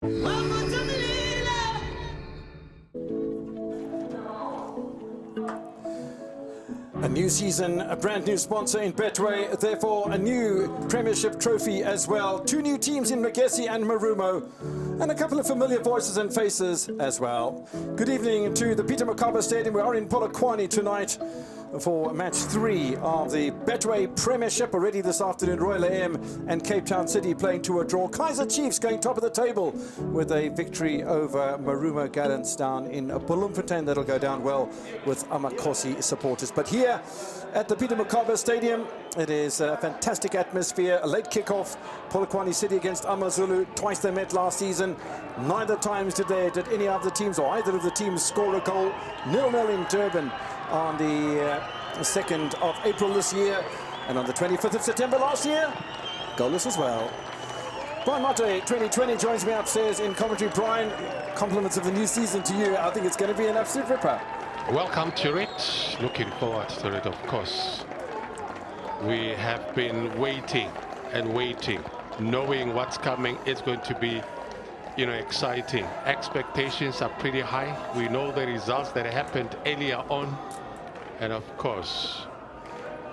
A new season, a brand new sponsor in Betway, therefore a new Premiership trophy as well. Two new teams in Regesi and Marumo, and a couple of familiar voices and faces as well. Good evening to the Peter Mokaba Stadium. We are in Polokwane tonight for match 3 of the Betway Premiership. Already this afternoon, Royal AM and Cape Town City playing to a draw. Kaizer Chiefs going top of the table with a victory over Marumo Gallants down in Bloemfontein. That'll go down well with Amakosi supporters. But here at the Peter Mokaba Stadium, it is a fantastic atmosphere. A late kickoff, Polokwane City against AmaZulu. Twice they met last season. Neither times did any of the teams or either of the teams score a goal. 0-0 in Durban on the 2nd of April this year, and on the 25th of September last year, goalless as well. Brian Mate, 2020, joins me upstairs in commentary. Brian, compliments of the new season to you. I think it's going to be an absolute ripper. Welcome to it. Looking forward to it, of course. We have been waiting and waiting, knowing what's coming. It's going to be, exciting. Expectations are pretty high. We know the results that happened earlier on. And of course,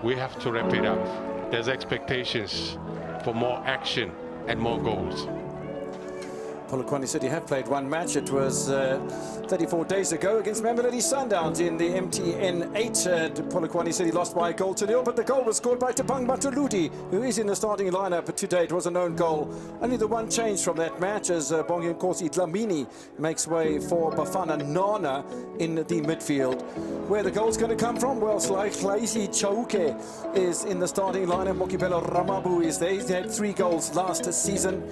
we have to wrap it up. There's expectations for more action and more goals. Polokwane City have played one match. It was 34 days ago against Mamelodi Sundowns in the MTN 8. Polokwane City lost by a goal to 0, but the goal was scored by Tepang Matuludi, who is in the starting lineup today. It was a known goal. Only the one change from that match as Bongi Nkosi Dlamini makes way for Bafana Nana in the midfield. Where the goal's going to come from? Well, Slaisi Chauke is in the starting lineup. Mokibelo Ramabu is there. He's had 3 goals last season.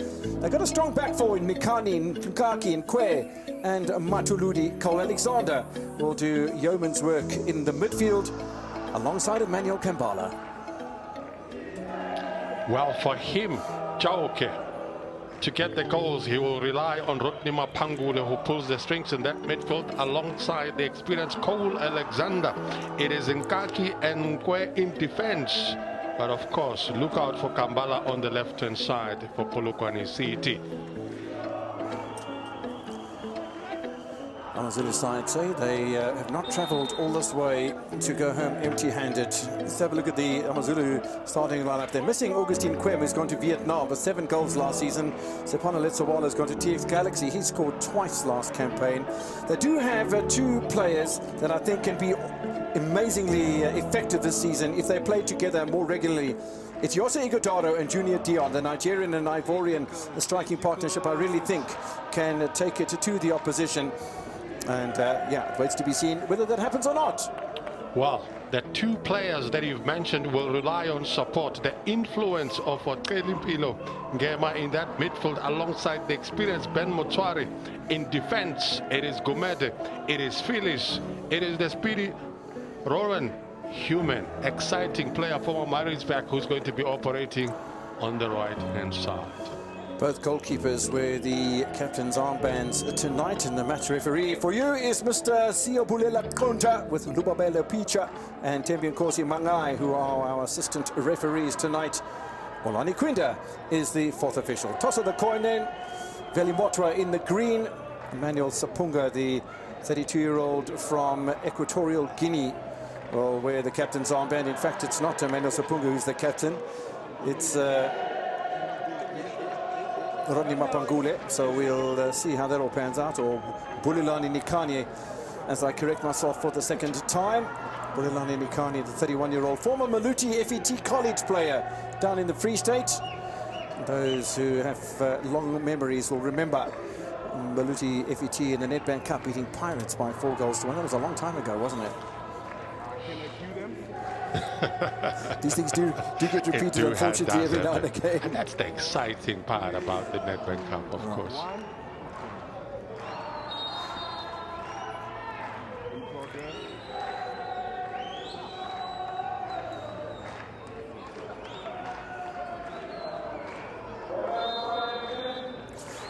They've got a strong back four in Mikani, Nkaki, Nkwe, and Matuludi. Cole Alexander will do yeoman's work in the midfield alongside Emmanuel Kambala. Well, for him, Chauke, to get the goals, he will rely on Rotnima Pangule, who pulls the strings in that midfield alongside the experienced Cole Alexander. It is Nkaki and Nkwe in defense. But of course, look out for Kambala on the left-hand side for Polokwane City. AmaZulu side say they have not travelled all this way to go home empty-handed. Let's have a look at the AmaZulu starting lineup. They're missing Augustine Quem, who's gone to Vietnam with 7 goals last season. Sepana Letsawala has gone to TX Galaxy. He scored twice last campaign. They do have 2 players that I think can be amazingly effective this season if they play together more regularly. It's Yose Ighodaro and Junior Dion, the Nigerian and Ivorian striking partnership. I really think can take it to the opposition. And yeah, it waits to be seen whether that happens or not. Well, the 2 players that you've mentioned will rely on support. The influence of Otelimpilo Ngema in that midfield alongside the experienced Ben Motswari. In defense, it is Gumede, it is Phyllis, it is the speedy Rowan Human, exciting player from Maritzburg, who's going to be operating on the right-hand side. Both goalkeepers wear the captain's armbands tonight, and the match referee for you is Mr. Siyobulela Konta with Lubabelo Picha and Tembi Nkosi Mangai, who are our assistant referees tonight. Olani Quinda is the 4th official. Toss of the coin then, Veli Motwa in the green, Emmanuel Sapunga, the 32-year-old from Equatorial Guinea, will wear the captain's armband. In fact, it's not Emmanuel Sapunga who's the captain. It's Rodney Mapangule, so we'll see how that all pans out, or Bulelani Nikanye, as I correct myself for the 2nd time. Bulelani Nikanye, the 31-year-old former Maluti FET college player down in the Free State. Those who have long memories will remember Maluti FET in the Nedbank Cup beating Pirates by 4 goals to 1. That was a long time ago, wasn't it? These things do get repeated, unfortunately, every now and again. And that's the exciting part about the Nedbank Cup, of course.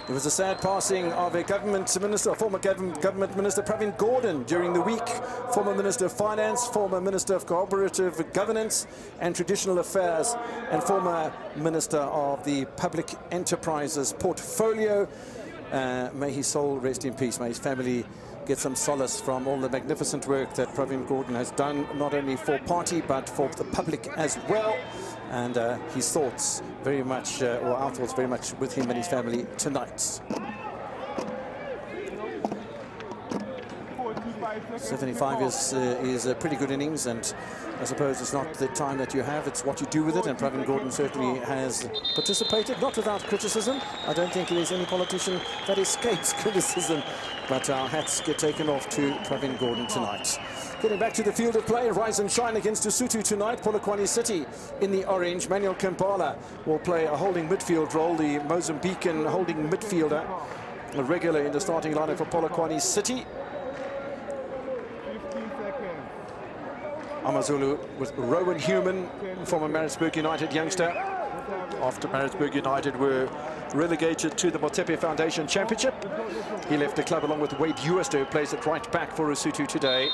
There was a sad passing of a government minister, former government minister Pravin Gordhan during the week. Former Minister of Finance, former Minister of Cooperative Governance and Traditional Affairs, and former Minister of the Public Enterprises Portfolio. May his soul rest in peace. May his family get some solace from all the magnificent work that Pravin Gordhan has done, not only for party but for the public as well. And his thoughts very much, or our thoughts very much with him and his family tonight. 75 is a pretty good innings, and I suppose it's not the time that you have, it's what you do with it, and Pravin Gordhan certainly has participated, not without criticism. I don't think there's any politician that escapes criticism, but our hats get taken off to Pravin Gordhan tonight. Getting back to the field of play, Rise and Shine against Lesotho tonight. Polokwane City in the orange. Manuel Kampala will play a holding midfield role, the Mozambican holding midfielder, a regular in the starting lineup for Polokwane City. AmaZulu with Rowan Human, former Maritzburg United youngster. After Maritzburg United were relegated to the Motsepe Foundation Championship, he left the club along with Wade Uester, who plays at right back for Lesotho today.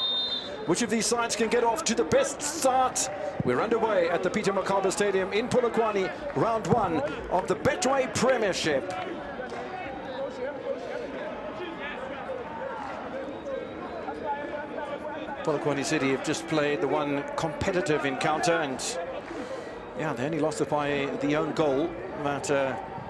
Which of these sides can get off to the best start? We're underway at the Peter Mokaba Stadium in Polokwane, round 1 of the Betway Premiership. Polokwane City have just played the one competitive encounter, and yeah, they only lost it by the own goal. But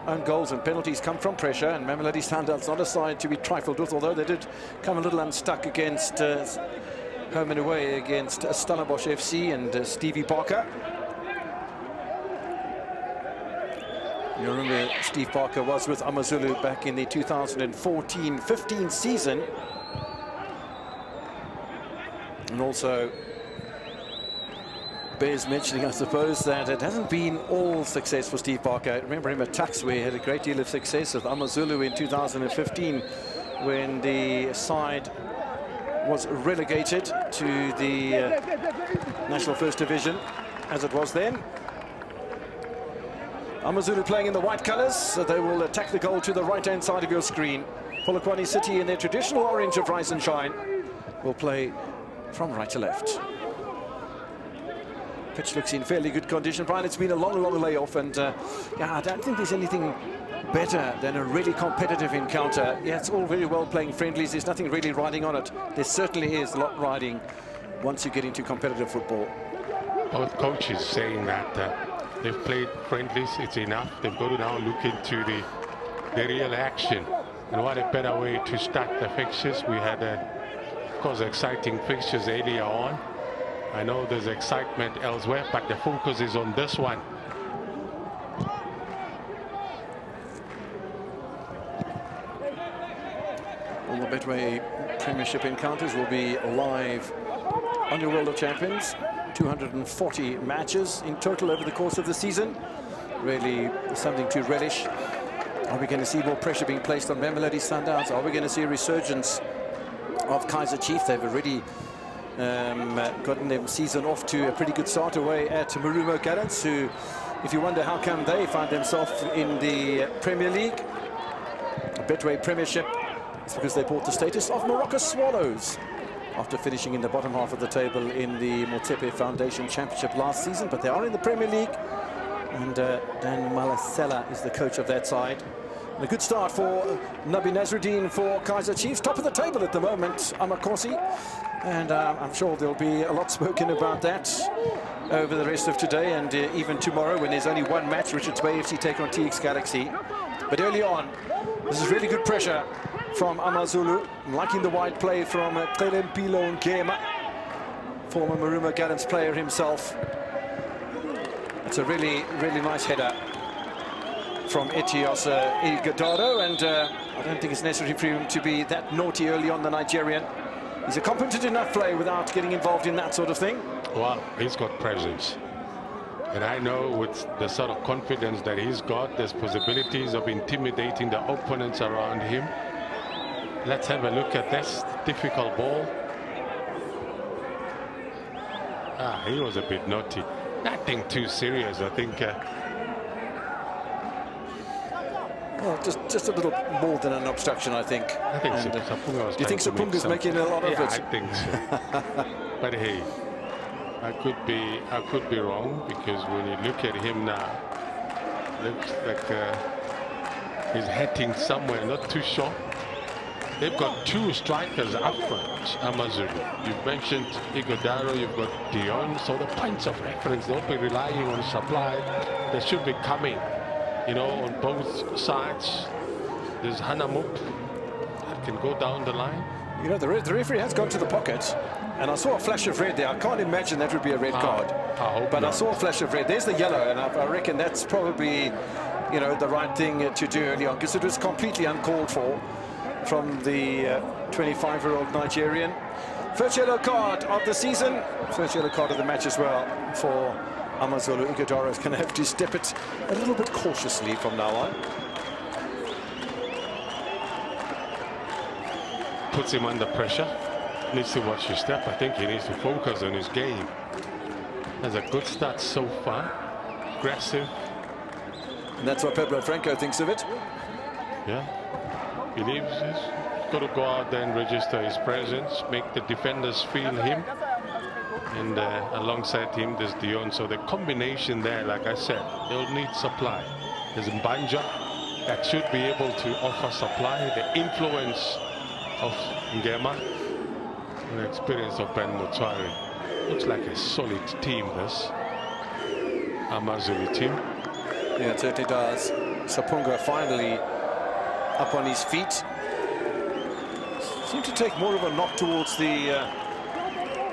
own goals and penalties come from pressure, and Mamelodi Sundowns not a side to be trifled with, although they did come a little unstuck against home and away against Stellenbosch FC and Stevie Parker. You remember Steve Parker was with AmaZulu back in the 2014-15 season. And also bears mentioning, I suppose, that it hasn't been all success for Steve Parker. I remember him at Tuks, where he had a great deal of success with AmaZulu in 2015 when the side was relegated to the National First Division, as it was then. AmaZulu playing in the white colours, so they will attack the goal to the right-hand side of your screen. Polokwane City in their traditional orange of Rise and Shine will play from right to left. Pitch looks in fairly good condition. Brian, it's been a long layoff, and yeah, I don't think there's anything better than a really competitive encounter. Yeah, it's all very well playing friendlies. There's nothing really riding on it. There certainly is a lot riding once you get into competitive football. Both coaches saying that they've played friendlies, it's enough. They've got to now look into the real action. And what a better way to start the fixtures. We had, of course, exciting fixtures earlier on. I know there's excitement elsewhere, but the focus is on this one. All the Betway Premiership encounters will be live on your World of Champions. 240 matches in total over the course of the season. Really something to relish. Are we going to see more pressure being placed on Mamelodi Sundowns? Are we going to see a resurgence of Kaizer Chiefs? They've already gotten their season off to a pretty good start away at Marumo Gallants, who, if you wonder how come they find themselves in the Premier League, Betway Premiership, it's because they bought the status of Morocco Swallows after finishing in the bottom half of the table in the Motsepe Foundation Championship last season. But they are in the Premier League, and Dan Malasela is the coach of that side. And a good start for Nabi Nasruddin for Kaizer Chiefs, top of the table at the moment, Amakosi. And I'm sure there'll be a lot spoken about that over the rest of today and even tomorrow, when there's only one match, Richards Bay FC take on TX Galaxy. But early on, this is really good pressure from AmaZulu. I'm liking the wide play from Pelempilo Ngema, former Marumo Gallants player himself. It's a really nice header from Etios Ilgadado, and I don't think it's necessary for him to be that naughty early on, the Nigerian. He's a competent enough player without getting involved in that sort of thing. Well, he's got presence. And I know with the sort of confidence that he's got, there's possibilities of intimidating the opponents around him. Let's have a look at this difficult ball. He was a bit naughty. Nothing too serious, I think. Well, just a little more than an obstruction, I think. I think so. Do you think Sapunga's making a lot of it? I think so. But hey, I could be wrong, because when you look at him now, looks like He's heading somewhere, not too sure. They've got two strikers up front, AmaZulu. You've mentioned Igodaro, you've got Dion. So the points of reference, they'll be relying on supply. They should be coming, you know, on both sides. There's Hanamup that can go down the line. You know, the referee has gone to the pocket, and I saw a flash of red there. I can't imagine that would be a red card. But I saw a flash of red. There's the yellow, and I reckon that's probably, you know, the right thing to do early on, because it was completely uncalled for from the 25-year-old Nigerian. First yellow card of the season, first yellow card of the match as well for AmaZulu. Igodaro is going to have to step it a little bit cautiously from now on. Puts him under pressure. Needs to watch his step. I think he needs to focus on his game. Has a good start so far. Aggressive. And that's what Pablo Franco thinks of it. Yeah. Believes he's got to go out there and register his presence, make the defenders feel him. And alongside him, there's Dion. So the combination there, like I said, they'll need supply. There's Mbanja that should be able to offer supply. The influence of Ngema, the experience of Ben Mutwari. Looks like a solid team, this AmaZulu team. Yeah, it certainly does. Sapunga finally up on his feet. Seemed to take more of a knock towards the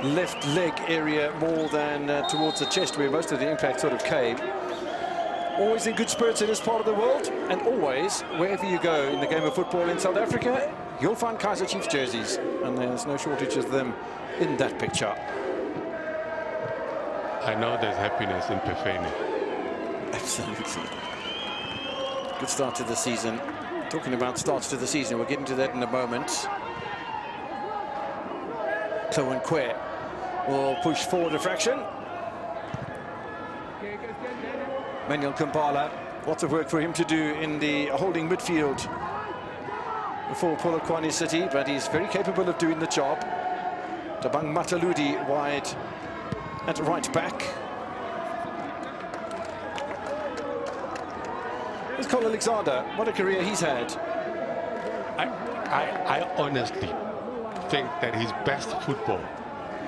left leg area more than towards the chest, where most of the impact sort of came. Always in good spirits in this part of the world, and always, wherever you go in the game of football in South Africa, you'll find Kaizer Chiefs jerseys, and there's no shortage of them in that picture. I know there's happiness in Pefeni. Absolutely. Good start to the season. Talking about starts to the season, we'll get into that in a moment. Chloe Nkwe will push forward a fraction. Manuel Kampala, lots of work for him to do in the holding midfield for Polokwane City, but he's very capable of doing the job. Tabang Mataludi wide at right back. Here's Cole Alexander. What a career he's had. I honestly think that his best football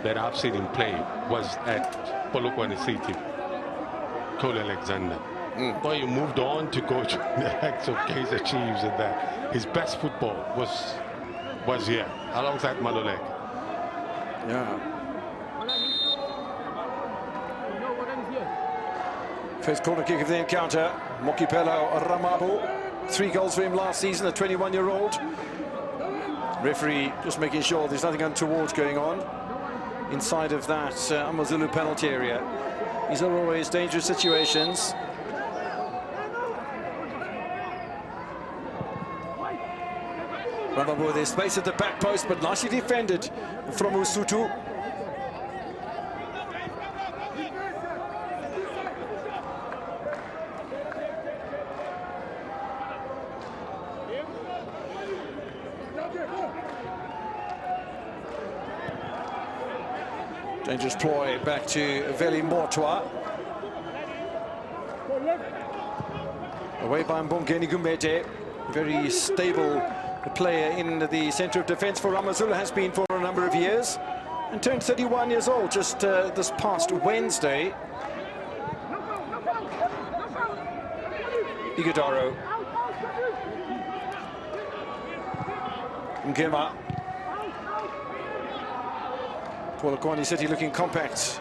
that I've seen him play was at Polokwane City. Cole Alexander. Boy, he moved on to go to the likes of Kaizer Chiefs, and that his best football was here alongside Malolek. Yeah. First corner kick of the encounter. Mokipelo Ramabu. 3 goals for him last season, the 21-year-old. Referee just making sure there's nothing untoward going on inside of that AmaZulu penalty area. These are always dangerous situations. Ramabu, there's space at the back post, but nicely defended from Usutu. Dangerous ploy back to Veli Mortwa. Away by Mbongeni Gumete. Very stable player in the centre of defence for AmaZulu, has been for a number of years, and turned 31 years old just this past Wednesday. Igodaro. Ngema. Polokwane City looking compact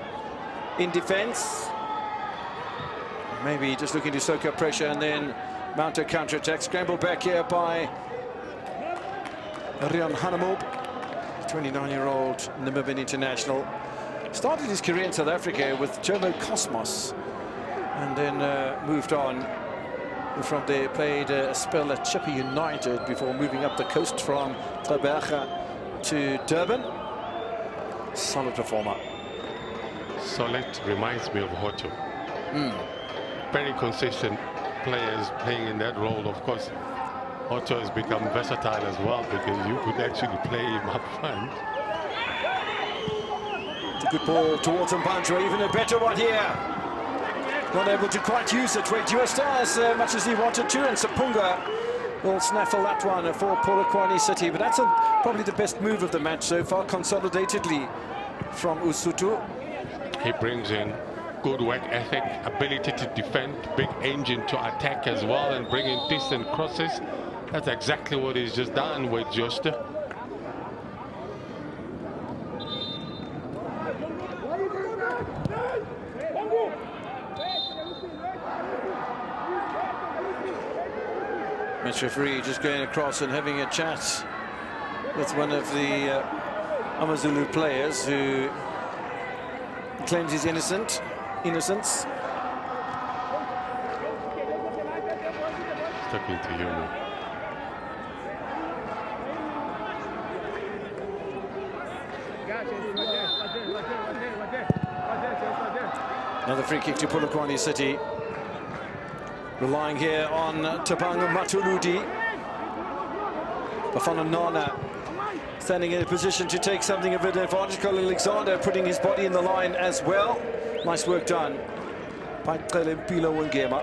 in defence. Maybe just looking to soak up pressure and then mount a counter-attack. Scrambled back here by Rian Hanamob, 29-year-old Namibian international. Started his career in South Africa with Jomo Cosmos, and then moved on from there. Played a spell at Chippa United before moving up the coast from Taberga to Durban. Solid performer. Solid reminds me of Hoto. Very consistent players playing in that role. Of course, Hoto has become versatile as well, because you could actually play him up front. It's a good ball towards Mbanja, even a better one here. Not able to quite use it. Reduced as much as he wanted to, and Sapunga will snaffle that one for Polokwane City. But that's probably the best move of the match so far, consolidatedly from Usutu. He brings in good work ethic, ability to defend, big engine to attack as well, and bring in decent crosses. That's exactly what he's just done with Josta. Match referee just going across and having a chat with one of the AmaZulu players who claims he's innocence. Talking to you. Another free kick to Polokwane City. Relying here on Tabango Matuludi. Bafana Nana standing in a position to take something of an advantage. Colin Alexander putting his body in the line as well. Nice work done by Mpilo Wangema.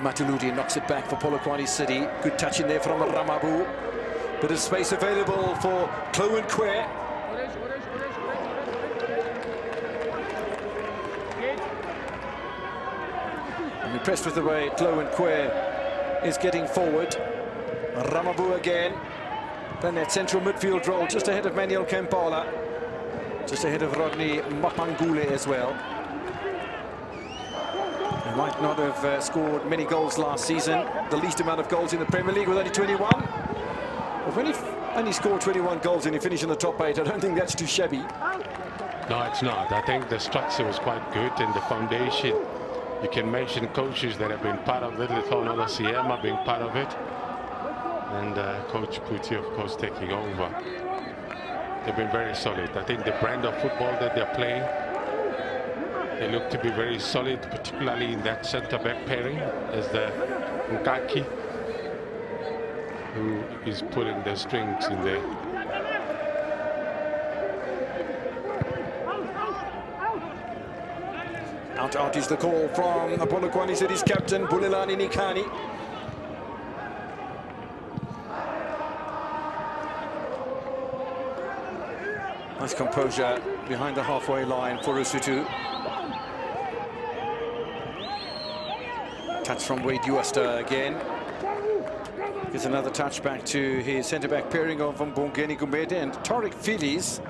Matuludi knocks it back for Polokwane City. Good touch in there from Ramabu. Bit of space available for Chloe Nkwe. And impressed with the way Chloe Nkwe is getting forward. Ramabu again. Then that central midfield role just ahead of Manuel Kampala. Just ahead of Rodney Mapangule as well. He might not have scored many goals last season. The least amount of goals in the Premier League with only 21. But when he only scored 21 goals and he finished in the top 8, I don't think that's too shabby. No, it's not. I think the structure was quite good and the foundation. You can mention coaches that have been part of it. Letono Siema being part of it. And Coach Putti, of course, taking over. They've been very solid. I think the brand of football that they're playing, they look to be very solid, particularly in that centre-back pairing as the Nkaki, who is pulling the strings in there. Out is the call from Polokwane City's captain, Bulelani Nikani. Nice composure behind the halfway line for Usutu. Touch from Wade Uaster again. Gives another touch back to his centre-back pairing of Mbongeni Gumede and Tariq Phillies.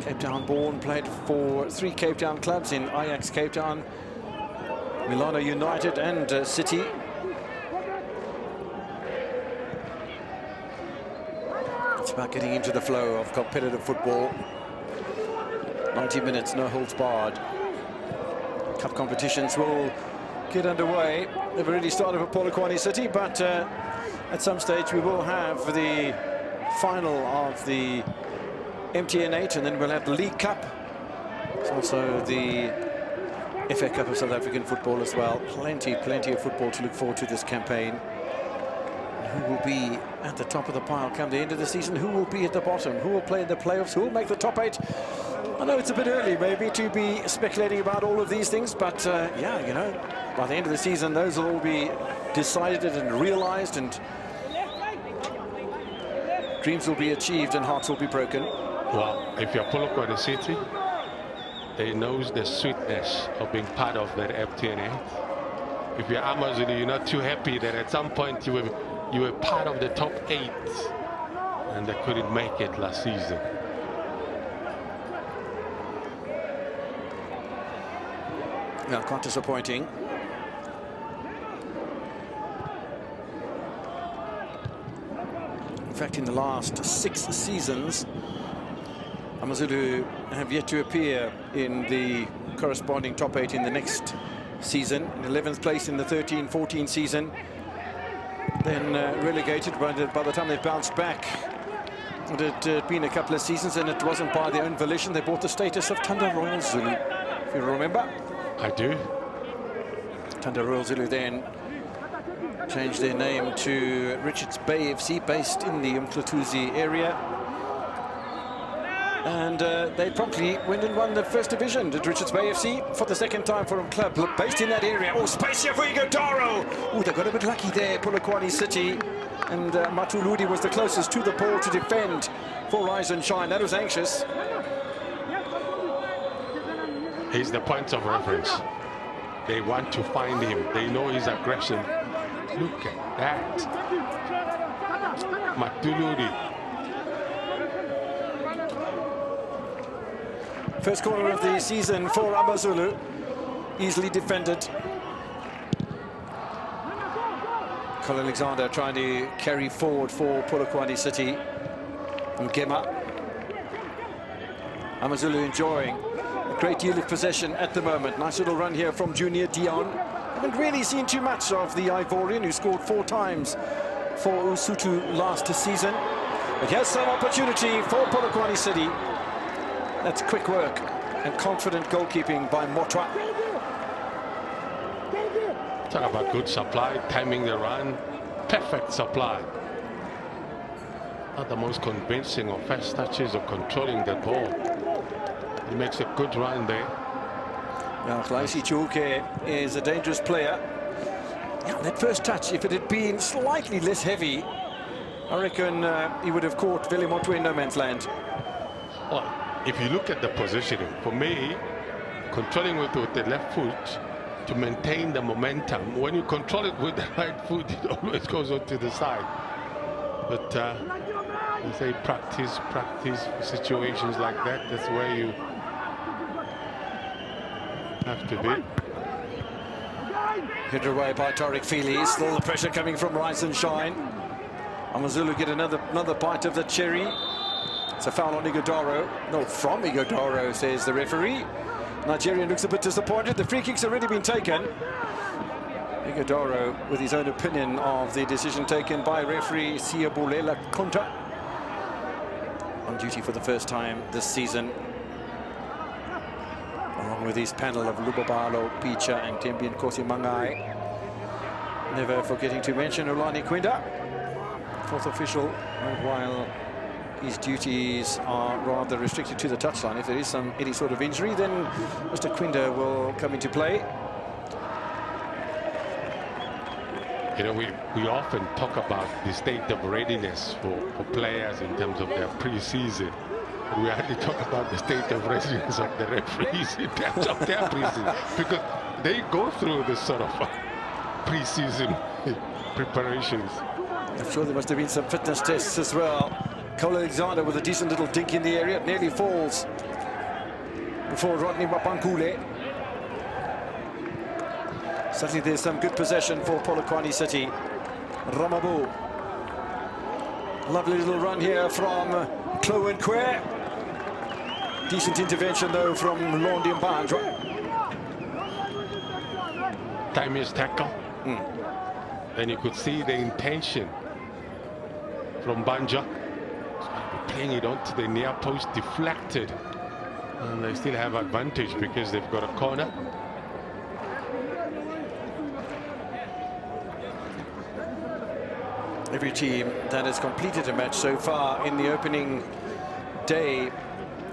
Cape Town born, played for 3 Cape Town clubs in Ajax Cape Town, Milano United and City. It's about getting into the flow of competitive football. 90 minutes, no holds barred. Cup competitions will get underway. They've already started for Polokwane City, but at some stage we will have the final of the MTN 8, and then we'll have the League Cup. It's also the FA Cup of South African football as well. Plenty of football to look forward to this campaign. And who will be at the top of the pile come the end of the season? Who will be at the bottom? Who will play in the playoffs? Who will make the top 8? I know it's a bit early maybe to be speculating about all of these things, but yeah, you know, by the end of the season those will all be decided and realized, and dreams will be achieved and hearts will be broken. Well, if you're Polokwane City, they know the sweetness of being part of that FTN8. If you're AmaZulu, you're not too happy that at some point you were part of the top 8 and they couldn't make it last season. Yeah, quite disappointing. In fact, in the last 6 seasons, AmaZulu have yet to appear in the corresponding top 8 in the next season. In 11th place in the 13-14 season, then relegated by the time they bounced back. It had been a couple of seasons, and it wasn't by their own volition. They bought the status of Thanda Royal Zulu, if you remember. I do. Thanda Royal Zulu then changed their name to Richards Bay FC, based in the Umhlutuzi area. And they promptly went and won the first division. Did Richards Bay FC for the second time for a club based in that area. Oh, space here for Igodaro. Oh, they got a bit lucky there, Polokwane City. And Matuludi was the closest to the ball to defend for Rise and Shine. That was anxious. He's the point of reference. They want to find him. They know his aggression. Look at that. Matuludi. First corner of the season for AmaZulu. Easily defended. Colin Alexander trying to carry forward for Polokwane City. Mokaba. AmaZulu enjoying a great deal of possession at the moment. Nice little run here from Junior Dion. Haven't really seen too much of the Ivorian, who scored 4 times for Usutu last season. But here's some opportunity for Polokwane City. That's quick work and confident goalkeeping by Motwa. Talk about good supply, timing the run, perfect supply. Not the most convincing or fast touches of controlling the ball. He makes a good run there. Now, Klaisi Chuke is a dangerous player. Yeah, that first touch, if it had been slightly less heavy, I reckon he would have caught Vili Motwa in no man's land. Well, if you look at the positioning, for me, controlling with the left foot to maintain the momentum. When you control it with the right foot, it always goes on to the side. But you say practice situations like that. That's where you have to be. Hit away by Tariq Feely. Still the pressure coming from Rise and Shine. AmaZulu get another bite of the cherry. It's a foul on Igodaro. No, from Igodaro, says the referee. Nigerian looks a bit disappointed. The free kick's already been taken. Igodaro with his own opinion of the decision taken by referee Siyabulela Konta. On duty for the first time this season. Along with his panel of Lubabalo, Picha and Tembian Kosi Mangai. Never forgetting to mention Olani Quinda, 4th official, while his duties are rather restricted to the touchline. If there is any sort of injury, then Mr. Quinda will come into play. You know, we often talk about the state of readiness for players in terms of their pre-season. We hardly talk about the state of readiness of the referees in terms of their pre-season, because they go through this sort of pre-season preparations. I'm sure there must have been some fitness tests as well. Cole Alexander with a decent little dink in the area. It nearly falls before Rodney Wapankule. Certainly there's some good possession for Polokwane City. Ramabu. Lovely little run here from Chloe Nkwe. Decent intervention though from Londi Mbandra. Time is tackle. Then you could see the intention from Banja. Playing it onto the near post, deflected, and they still have advantage because they've got a corner. Every team that has completed a match so far in the opening day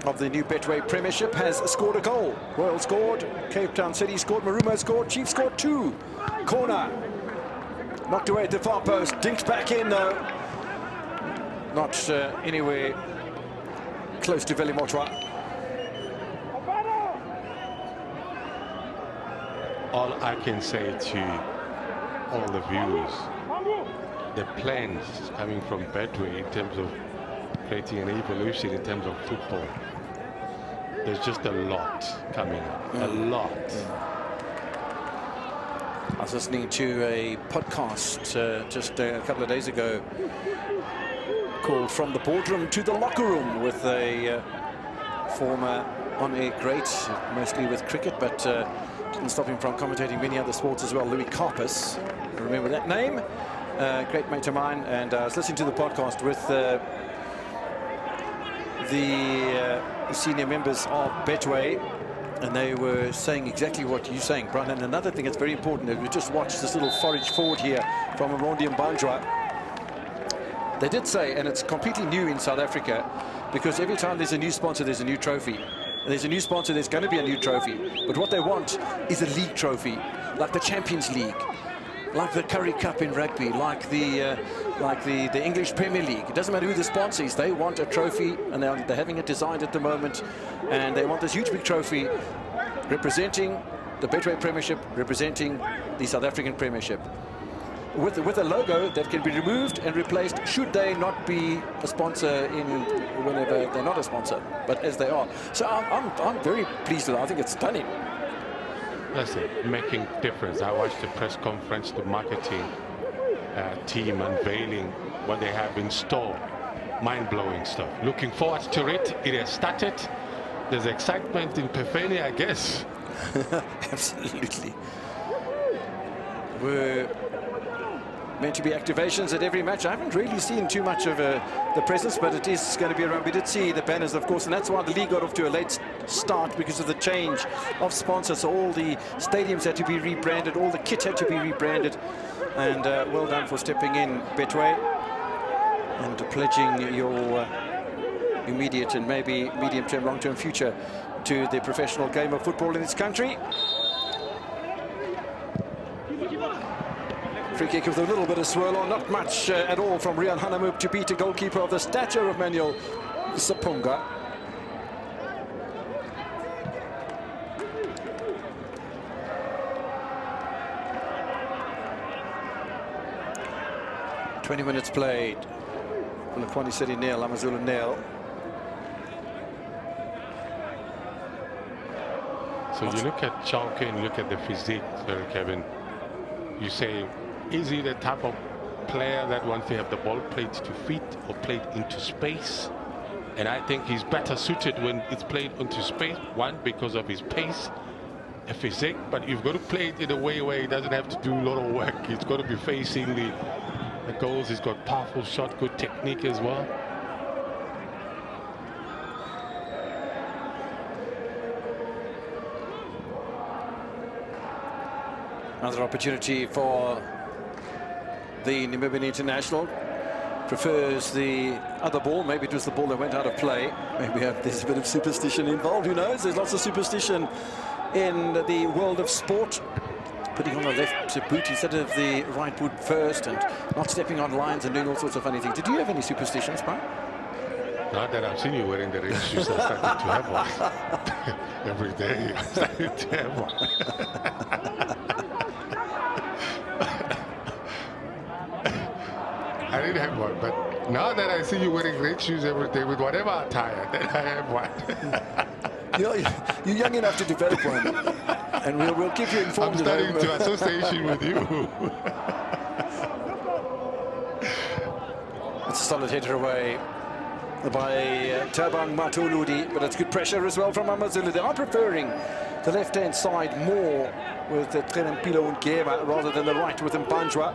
of the new Betway Premiership has scored a goal. Royal scored, Cape Town City scored, Marumo scored, Chiefs scored 2. Corner knocked away at the far post, dinked back in though. Not anywhere close to Vili Motwa. All I can say to all the viewers, the plans coming from Betway in terms of creating an evolution in terms of football, there's just a lot coming up, a lot. I was listening to a podcast just a couple of days ago called From the Boardroom to the Locker Room, with a former on-air great, mostly with cricket, but didn't stop him from commentating many other sports as well, Louis Karpus. Remember that name? Great mate of mine. And I was listening to the podcast with the senior members of Betway, and they were saying exactly what you're saying, Brian. And another thing that's very important is we just watched this little forage forward here from Rondi Mbandra. They did say, and it's completely new in South Africa, because every time there's a new sponsor, there's a new trophy. And there's a new sponsor, there's going to be a new trophy. But what they want is a league trophy, like the Champions League, like the Currie Cup in rugby, like the English Premier League. It doesn't matter who the sponsor is, they want a trophy, and they're having it designed at the moment. And they want this huge big trophy representing the Betway Premiership, representing the South African Premiership, with a logo that can be removed and replaced should they not be a sponsor in whenever they're not a sponsor, but as they are. So I'm very pleased with it. I think it's stunning. Listen, making difference. I watched the press conference, the marketing team unveiling what they have in store. Mind-blowing stuff. Looking forward to it. It has started. There's excitement in Pefeni, I guess. Absolutely. We're meant to be activations at every match. I haven't really seen too much of the presence, but it is going to be around. We did see the banners, of course, and that's why the league got off to a late start, because of the change of sponsors. So all the stadiums had to be rebranded, all the kit had to be rebranded, and well done for stepping in, Betway, and pledging your immediate and maybe medium-term, long-term future to the professional game of football in this country. Free kick with a little bit of swirl on, not much at all from Rian Hanamub to beat a goalkeeper of the stature of Manuel Sapunga. "20 minutes played. Polokwane City nil, AmaZulu nil." So you look at Chauke and look at the physique, Kevin. You say, is he the type of player that wants to have the ball played to feet or played into space? And I think he's better suited when it's played into space. One, because of his pace and physique, but you've got to play it in a way where he doesn't have to do a lot of work. He's got to be facing the goals. He's got powerful shot, good technique as well. Another opportunity for the Namibian international. Prefers the other ball. Maybe it was the ball that went out of play. Maybe there's a bit of superstition involved. Who knows? There's lots of superstition in the world of sport. Putting on the left boot instead of the right boot first, and not stepping on lines and doing all sorts of funny things. Did you have any superstitions, Brian? Not that I've seen you wearing the red shoes. I started to have one. Every day I started to have one. I didn't have one, but now that I see you wearing red shoes every day with whatever attire, then I have one. You're young enough to develop one, and we'll keep you informed. I'm starting to association with you. It's a solid header away by Tabang Matuludi, but it's good pressure as well from AmaZulu. They are preferring the left-hand side more with Trempilo and Gema rather than the right with Mbanjwa.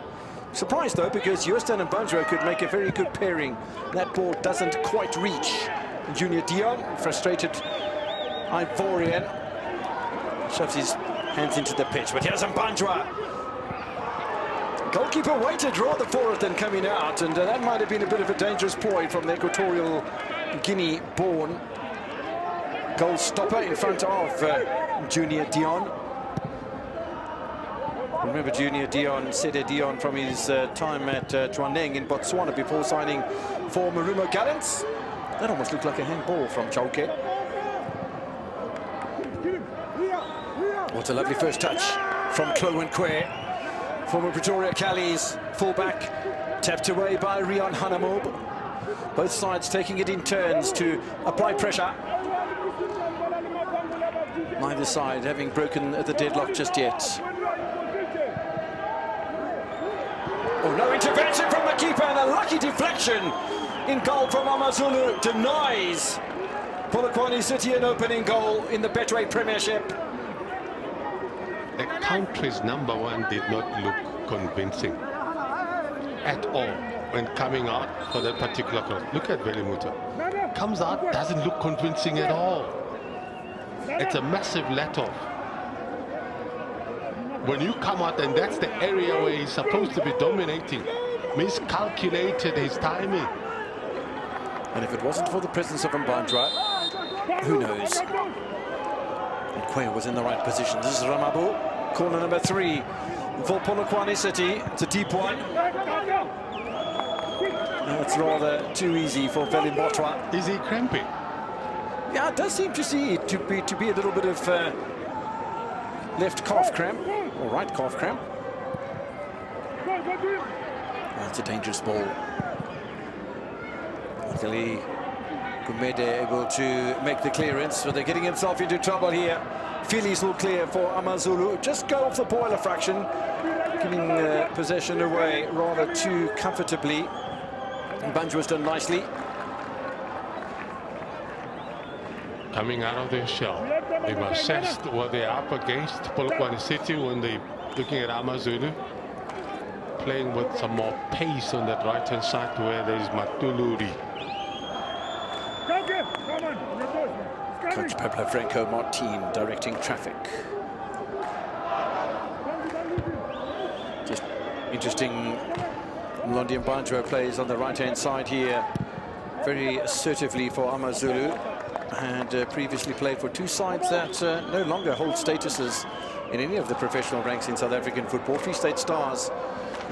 Surprised though, because Houston and Banjwa could make a very good pairing. That ball doesn't quite reach. Junior Dion, frustrated Ivorian, shoves his hands into the pitch, but here's Mbanjwa. Goalkeeper waited rather for it than coming out, and that might have been a bit of a dangerous ploy from the Equatorial Guinea-born goal stopper in front of Junior Dion. Remember Junior Dion, Sede Dion, from his time at Chwaneng in Botswana before signing for Marumo Gallants. That almost looked like a handball from Chauke. What a lovely first touch from Chloe Nkwe. Former Pretoria Callies fullback, tapped away by Rian Hanamub. Both sides taking it in turns to apply pressure. Neither side having broken the deadlock just yet. Oh, no intervention from the keeper, and a lucky deflection in goal from AmaZulu denies Polokwane City an opening goal in the Betway Premiership. The country's #1 did not look convincing at all when coming out for that particular cross. Look at Velimuta. Comes out, doesn't look convincing at all. It's a massive let-off. When you come out and that's the area where he's supposed to be dominating, miscalculated his timing. And if it wasn't for the presence of Mbandra, who knows? And Quay was in the right position. This is Ramabu, corner number 3 for Polokwane City. It's a deep one. It's rather too easy for Velimbotwa. Is he cramping? Yeah, it does seem to be a little bit of left calf cramp or right calf cramp. That's a dangerous ball. Luckily, Gumede able to make the clearance, so they're getting himself into trouble here. Phillies will clear for AmaZulu. Just go off the boiler fraction, giving possession away rather too comfortably. Banjo has done nicely. Coming out of their shell. They've assessed what they're up against, Polokwane City, when they're looking at AmaZulu. Playing with some more pace on that right-hand side where there is Matuluri. Coach Pablo Franco Martin directing traffic. Just interesting. Mlondi Mbandra plays on the right-hand side here very assertively for AmaZulu. Had previously played for 2 sides that no longer hold statuses in any of the professional ranks in South African football. Free State Stars.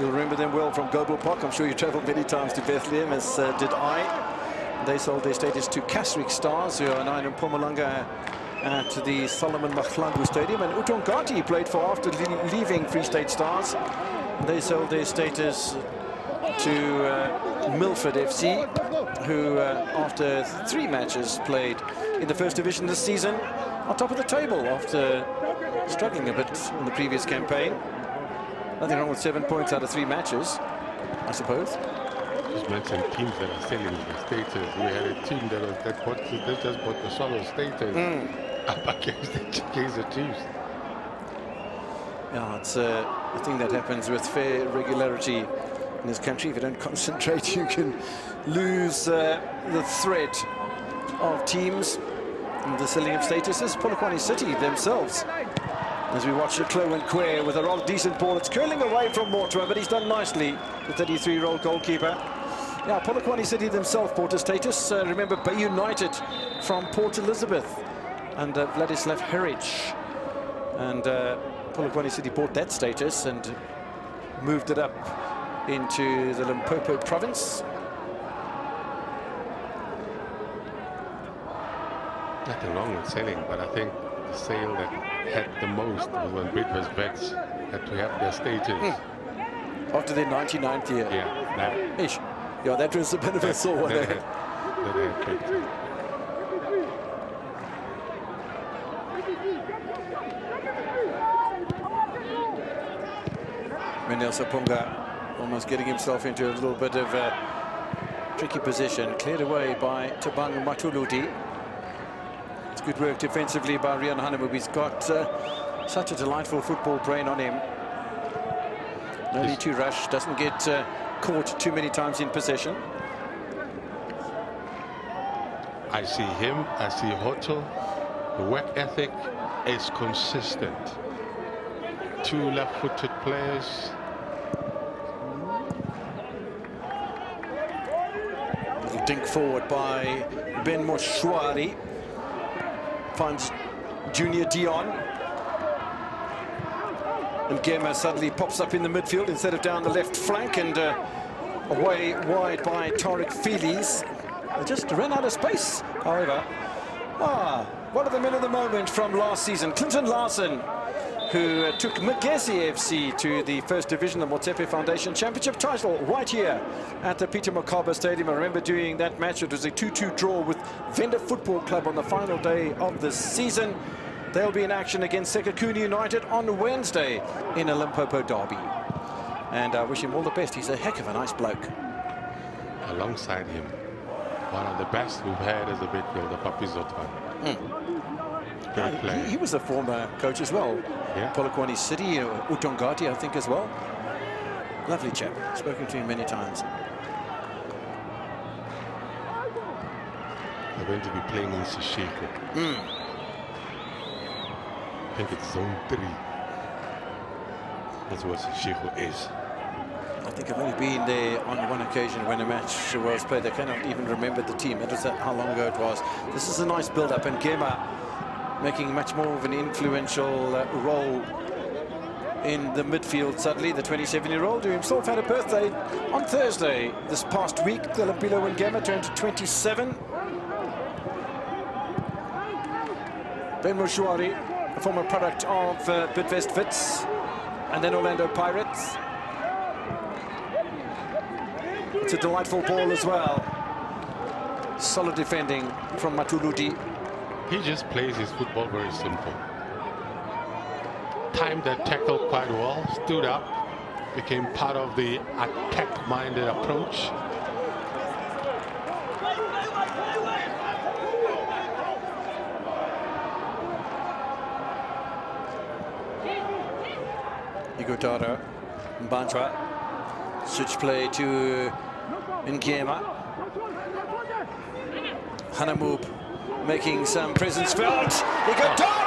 You'll remember them well from Global Park. I'm sure you travelled many times to Bethlehem, as did I. They sold their status to Kasrick Stars, who are now in Mpumalanga at the Solomon Mahlangu Stadium. And Utongati played for after leaving Free State Stars. They sold their status to Milford FC, who after 3 matches played in the first division this season, on top of the table after struggling a bit in the previous campaign. Nothing wrong with 7 points out of 3 matches, I suppose. Just mentioned teams that are selling the status. We had a team that just bought the solo status up against the Chiefs. Yeah, it's a thing that happens with fair regularity in this country. If you don't concentrate, you can lose the thread of teams and the selling of statuses. Polokwane City themselves, as we watch Chloe and Quay with a rather decent ball. It's curling away from Mortimer, but he's done nicely, the 33-year-old goalkeeper. Yeah, Polokwane City themselves bought a status. Remember, Bay United from Port Elizabeth and Vladislav Heric. And Polokwane City bought that status and moved it up into the Limpopo province. Nothing wrong with selling, but I think the sale that had the most was when Bidvest Vets had to have their status. After their 99th year. Yeah, yeah, that was a bit of a sore one. Menelsa Punga almost getting himself into a little bit of a tricky position. Cleared away by Tabang Matuludi. It's good work defensively by Rian Hanemu. He's got such a delightful football brain on him. No need to rush, doesn't get caught too many times in possession. I see him, I see Hoto. The work ethic is consistent. 2 left-footed players. Little dink forward by Ben Moshwari. Finds Junior Dion. And Gema suddenly pops up in the midfield instead of down the left flank, and away wide by Tariq Feelies. They just ran out of space, however. One of the men of the moment from last season, Clinton Larson, who took Magesi FC to the first division, the Motsepe Foundation Championship title, right here at the Peter Mokaba Stadium. I remember doing that match. It was a 2-2 draw with Venda Football Club on the final day of the season. They'll be in action against Sekakuni United on Wednesday in a Limpopo derby. And I wish him all the best. He's a heck of a nice bloke. Alongside him, one of the best we've had as a midfielder, Papi Zotan. Great player. He was a former coach as well. Yeah. Polokwane City, Utongati, I think, as well. Lovely chap. Spoken to him many times. They're going to be playing in Seshego. I think it's zone 3. That's what Seshego is. I think I've only been there on one occasion when a match was played. I cannot even remember the team. It was how long ago it was. This is a nice build-up, and Gema making much more of an influential role in the midfield. Suddenly, the 27-year-old, who himself had a birthday on Thursday this past week. Kalampilo Ngema turned 27. Ben Moshuari, a former product of Bidvest Wits and then Orlando Pirates. It's a delightful ball as well. Solid defending from Matuludi. He just plays his football very simple. Timed that tackle quite well, stood up, became part of the attack-minded approach. Igotaro, Mbanjwa, switch play to Ngema. Hanamub making some presence felt. Igotaro!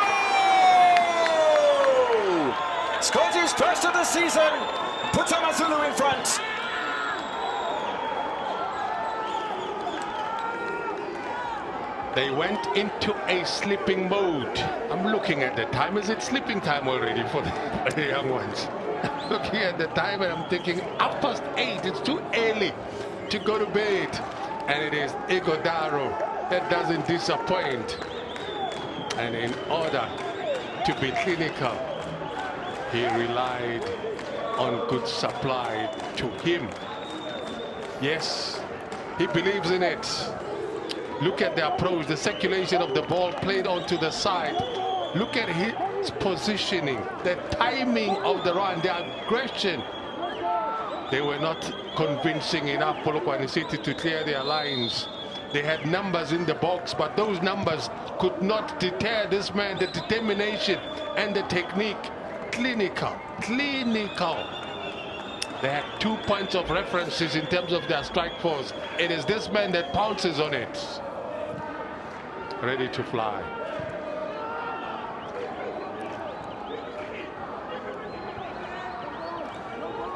Scores his first of the season, puts AmaZulu in front. They went into a sleeping mode. I'm looking at the time. Is it sleeping time already for the young ones? I'm looking at the time and I'm thinking, 8:30, it's too early to go to bed. And it is Ighodaro that doesn't disappoint. And in order to be clinical, he relied on good supply to him. Yes, he believes in it. Look at the approach, the circulation of the ball played onto the side. Look at his positioning, the timing of the run, the aggression. They were not convincing enough Polokwane City to clear their lines. They had numbers in the box, but those numbers could not deter this man. The determination and the technique. Clinical. They had 2 points of references in terms of their strike force. It is this man that pounces on it. Ready to fly.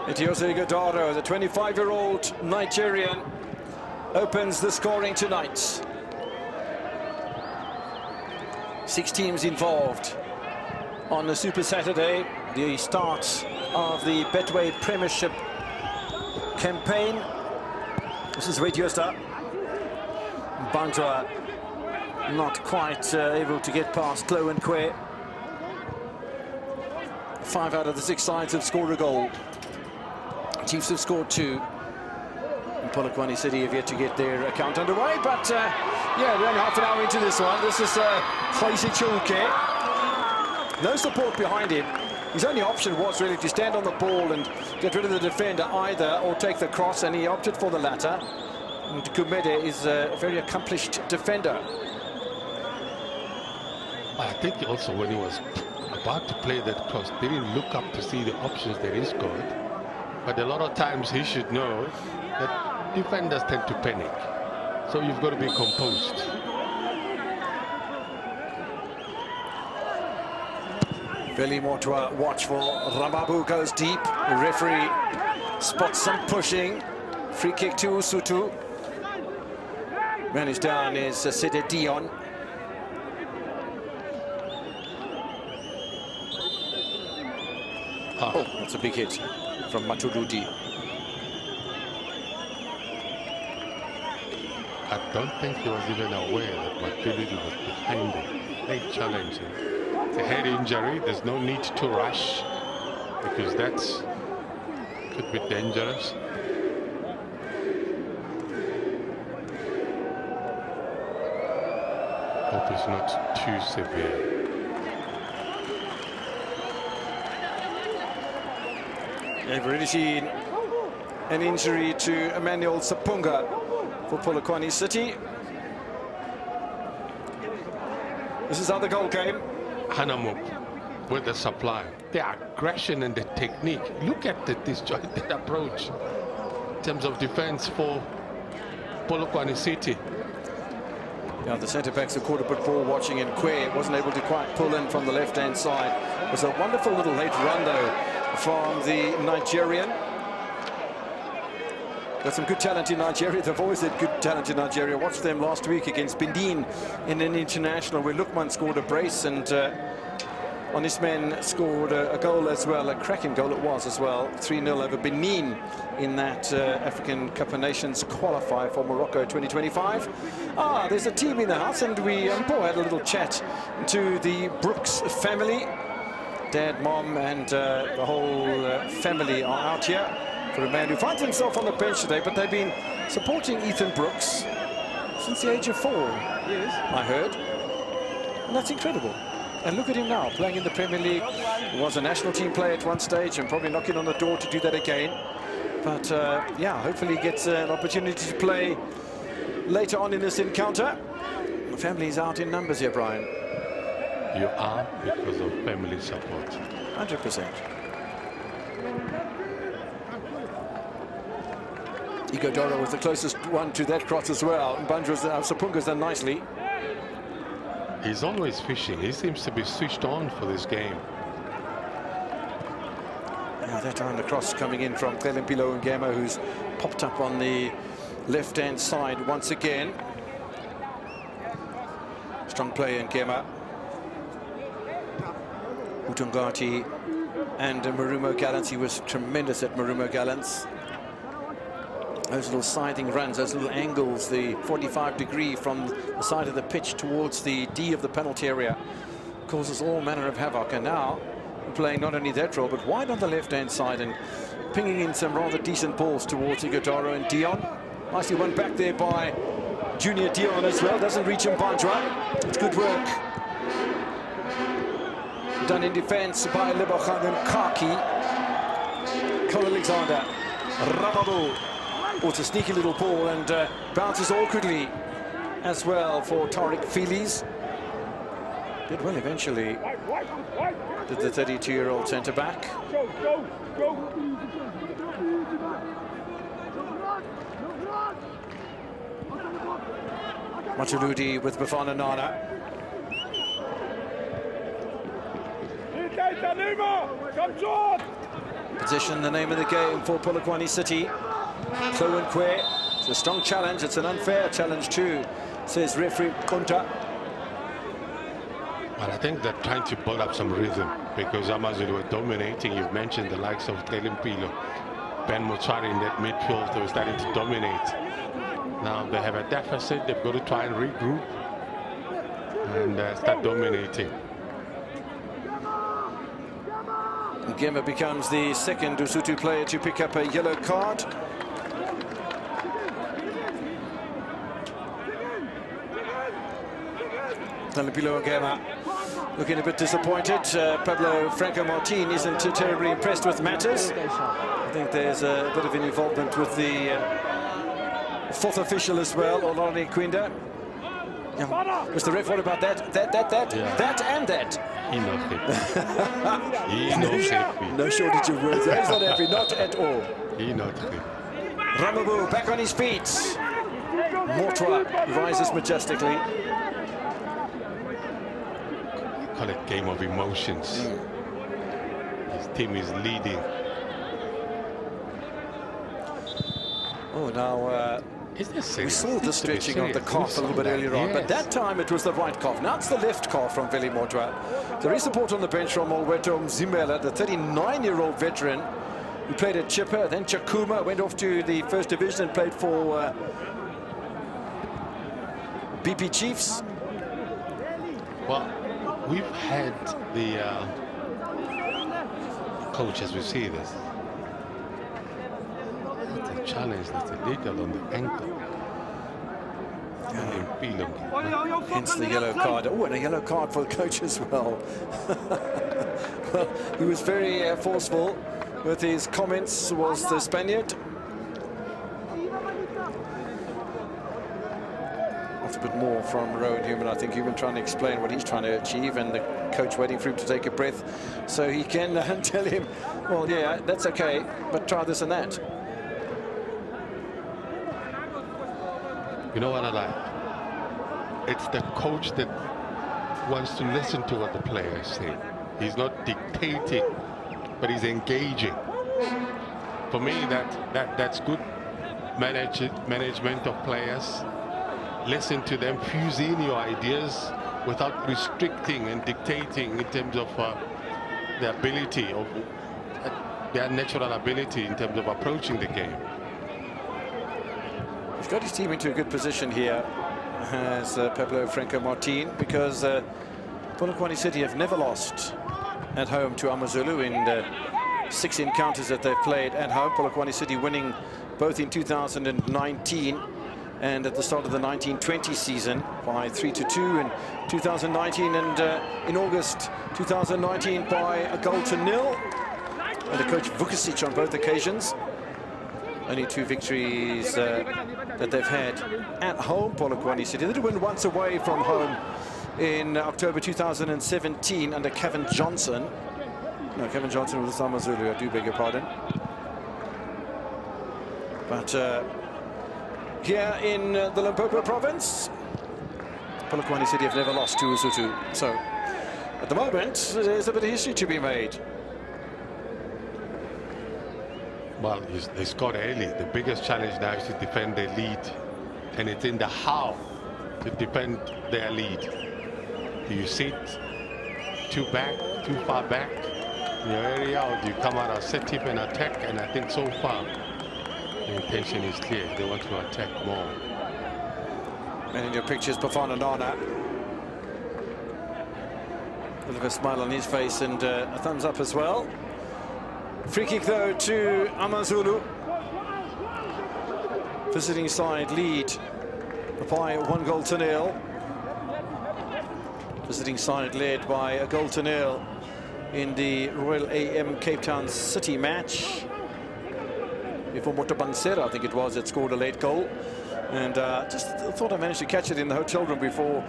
Etiose Ighodaro, the 25-year-old Nigerian, opens the scoring tonight. 6 teams involved on the Super Saturday, the start of the Betway Premiership campaign. This is Wetjosta. Mbanjwa not quite able to get past Klo and Kwe. 5 out of the 6 sides have scored a goal. Chiefs have scored 2. And Polokwane City have yet to get their account underway, but yeah, we're only half an hour into this one. This is Khoisi Chulke. No support behind him. His only option was really to stand on the ball and get rid of the defender either, or take the cross, and he opted for the latter. And Kumede is a very accomplished defender. I think also when he was about to play that cross, didn't look up to see the options that he scored. But a lot of times he should know that defenders tend to panic. So you've got to be composed. Veli Motwa watchful. Ramabu goes deep. The referee spots some pushing. Free kick to Usutu. Man is down is Sede Dion. Oh, that's a big hit from Matuludi. I don't think he was even aware that Matuludi was behind him. They challenged him. It's a head injury. There's no need to rush because that could be dangerous. Hope it's not too severe. They've already seen an injury to Emmanuel Sapunga for Polokwane City. This is how the goal came. Hanamuk with the supply, the aggression and the technique. Look at the disjointed approach in terms of defense for Polokwane City. Yeah, the centre-backs have caught a bit ball watching, and Kwe wasn't able to quite pull in from the left-hand side. It was a wonderful little late run, though, from the Nigerian. Got some good talent in Nigeria. They've always had good talent in Nigeria. Watched them last week against Benin in an international where Lukman scored a brace, and Onismen scored a goal as well, a cracking goal it was as well. 3-0 over Benin in that African Cup of Nations qualifier for Morocco 2025. There's a team in the house, and we Paul had a little chat to the Brooks family. Dad, Mom, and the whole family are out here for a man who finds himself on the bench today, but they've been supporting Ethan Brooks since the age of 4, yes, I heard. And that's incredible. And look at him now, playing in the Premier League. He was a national team player at one stage and probably knocking on the door to do that again. But yeah, hopefully he gets an opportunity to play later on in this encounter. The family's out in numbers here, Brian. You are, because of family support. 100%. Igodoro was the closest one to that cross as well. Sapunga's done nicely. He's always fishing. He seems to be switched on for this game. Yeah, that time the cross coming in from Clelempilo Ngema, who's popped up on the left-hand side once again. Strong play in Ngema. Utungati and Marumo Gallants. He was tremendous at Marumo Gallants. Those little siding runs, those little angles, the 45-degree from the side of the pitch towards the D of the penalty area causes all manner of havoc. And now playing not only that role, but wide on the left-hand side and pinging in some rather decent balls towards Igodoro and Dion. Nicely one back there by Junior Dion as well. Doesn't reach him, Bandra. It's good work. Done in defense by Lebochan and Kaki. Cole Alexander. Rababu. Oh, it's a sneaky little ball and bounces awkwardly as well for Tariq Feliz. Did well eventually, did the 32-year-old centre-back. Matuludi with Bafana Nana. Position, the name of the game for Polokwane City. Chloe Kwe. It's a strong challenge. It's an unfair challenge too, says referee Kunta. Well, I think they're trying to build up some rhythm because AmaZulu were dominating. You've mentioned the likes of Clelempilo, Ben Mochari in that midfield. They were starting to dominate. Now they have a deficit. They've got to try and regroup and start dominating. Ngema becomes the second Lesotho player to pick up a yellow card. Clelempilo Ngema looking a bit disappointed. Pablo Franco Martin isn't terribly impressed with matters. I think there's a bit of an involvement with the fourth official as well, Olani Quinda. Was the ref, what about that? That and that? He not happy. He not happy. No shortage of words. He's not happy, not at all. He not happy. Ramabu back on his feet. Mortwa rises majestically. Call it game of emotions. His team is leading. Oh, now we saw the stretching of the calf a little bit earlier on, but that time it was the right calf. Now it's the left calf from Veli Mortwa. There is support on the bench from Olweto Mzimela, the 39-year-old veteran who played at Chipper, then Chakuma, went off to the First Division and played for BP Chiefs. Well, we've had the coach, as we see this. That's a challenge that's illegal on the ankle. Hence the yellow card. Oh, and a yellow card for the coach as well. Well, he was very forceful with his comments, was the Spaniard. A bit more from Rowan Human. I think Human trying to explain what he's trying to achieve, and the coach waiting for him to take a breath so he can tell him, well, yeah, that's okay, but try this and that. You know what I like? It's the coach that wants to listen to what the players say. He's not dictating, but he's engaging. For me, that's good. management of players. Listen to them, fuse in your ideas without restricting and dictating in terms of the ability of their natural ability in terms of approaching the game. He's got his team into a good position here as Pablo Franco Martin, because Polokwane City have never lost at home to AmaZulu in 6 encounters that they've played at home. Polokwane City winning both in 2019 and at the start of the 1920 season by 3-2 in 2019, and in August 2019 by a 1-0. Under coach Vukasic on both occasions. Only 2 victories that they've had at home, Polokwane City. They did win once away from home in October 2017 under Kevin Johnson. No, Kevin Johnson was AmaZulu, I do beg your pardon. But here in the Limpopo province, Polokwane City have never lost to Lesotho. So at the moment, there's a bit of history to be made. Well, they scored early. The biggest challenge now is to defend their lead. And it's in the how to defend their lead. Do you sit too far back in your area, or do you come out assertive and attack? And I think so far, the intention is clear. They want to attack more. And in your pictures, Bafana Nana. A bit of a smile on his face and a thumbs up as well. Free kick though to AmaZulu. Visiting side lead by 1-0. Visiting side led by a 1-0 in the Royal AM Cape Town City match. Before Motabansera, I think it was, that scored a late goal. And just thought I managed to catch it in the hotel room before,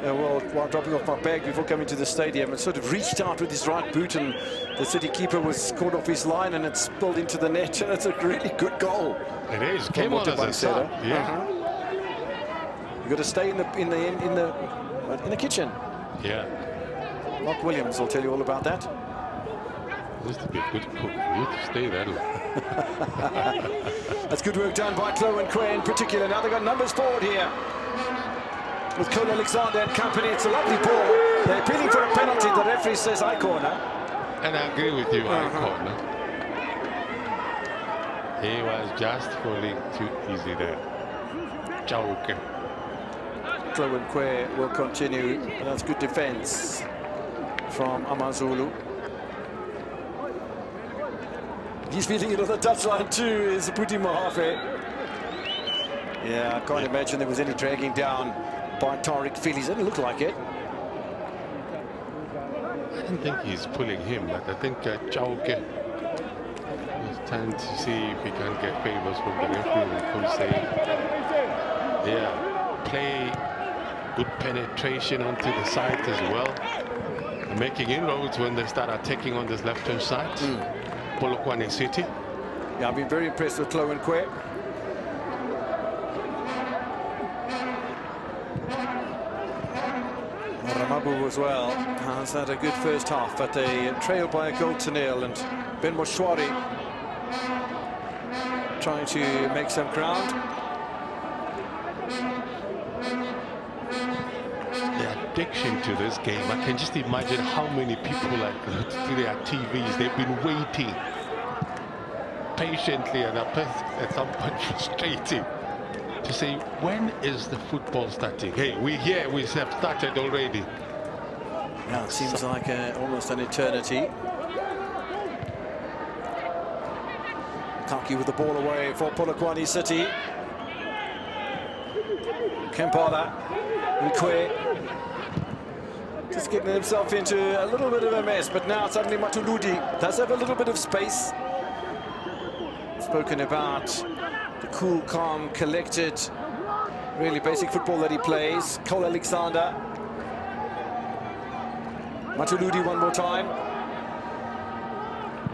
while dropping off my bag before coming to the stadium. It sort of reached out with his right boot, and the City keeper was caught off his line, and it spilled into the net. And it's a really good goal. It is. Came on as a sub. Yeah. You've got to stay in the kitchen. Yeah. Mark Williams will tell you all about that. Just to be a good cook, you need to stay there. That's good work done by Polokwane in particular. Now they've got numbers forward here with Cole Alexander and company. It's a lovely ball. They're appealing for a penalty. The referee says high corner. And I agree with you, high corner. He was just falling too easy there. Chauke. Polokwane will continue. And that's good defense from AmaZulu. He's feeling it on the touchline too, is Puti Mohafe. Yeah, I can't imagine there was any dragging down by Tariq Phillies. It didn't look like it. I don't think he's pulling him, but I think Chauke is trying to see if he can get favors from the referee and coach saying, yeah, play good penetration onto the side as well. Making inroads when they start attacking on this left-hand side. Polokwane City. Yeah, I've been very impressed with Polokwane. Ramabu as well has had a good first half, but they trailed by a 0-0, and Ben Moshwari trying to make some ground. The addiction to this game, I can just imagine how many people are to their TVs. They've been waiting patiently and at some point frustrating to say, when is the football starting? Hey, we're here, we have started already. Yeah, it seems like almost an eternity. Kaki with the ball away for Polokwane City. Kempala, Nkwe, just getting himself into a little bit of a mess, but now suddenly Matuludi does have a little bit of space. Spoken about the cool, calm, collected, really basic football that he plays. Cole Alexander. Matuludi one more time.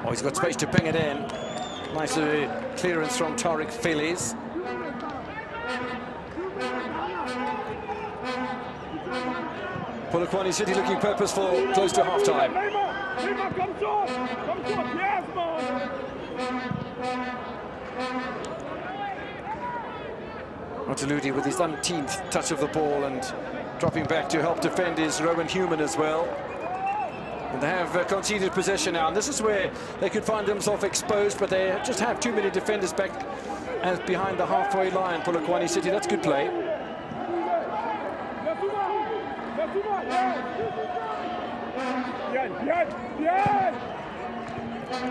Oh, he's got space to ping it in. Nice clearance from Tariq Phillies. Polokwane City looking purposeful, close to half-time. Otaludi with his umpteenth touch of the ball, and dropping back to help defend is Rowan Human as well. And they have conceded possession now, and this is where they could find themselves exposed, but they just have too many defenders back and behind the halfway line. Polokwane City, that's good play.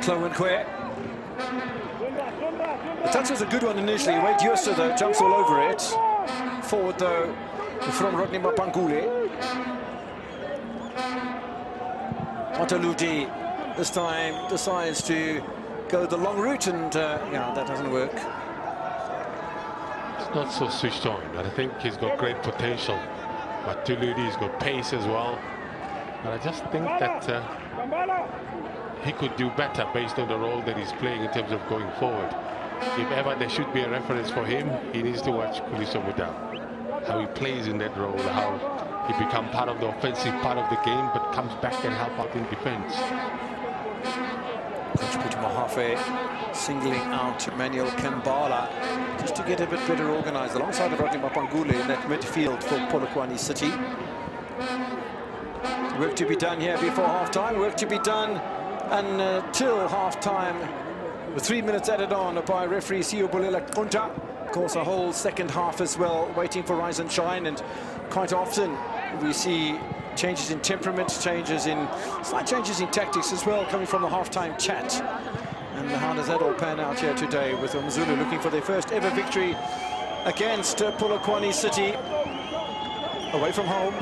Chloe. The touch was a good one initially. Wade Jooste though jumps all over it. Forward though from Rodney Mapangule. Otaludi this time decides to go the long route, and yeah, that doesn't work. It's not so switched on, but I think he's got great potential. But Tuludi's got pace as well. But I just think that he could do better based on the role that he's playing in terms of going forward. If ever there should be a reference for him, he needs to watch Kuliso Muda. How he plays in that role, how he becomes part of the offensive part of the game, but comes back and help out in defense. Coach Peter Mohafe singling out Manuel Kambala just to get a bit better organized alongside of Rodney Mapangule in that midfield for Polokwane City. Work to be done here before half-time, work to be done until half-time, with 3 minutes added on by referee Sio Bolela Kunta. Of course, a whole second half as well, waiting for rise and shine, and quite often we see changes in temperament, slight changes in tactics as well, coming from the half-time chat. And how does that all pan out here today, with AmaZulu looking for their first ever victory against Polokwane City, away from home.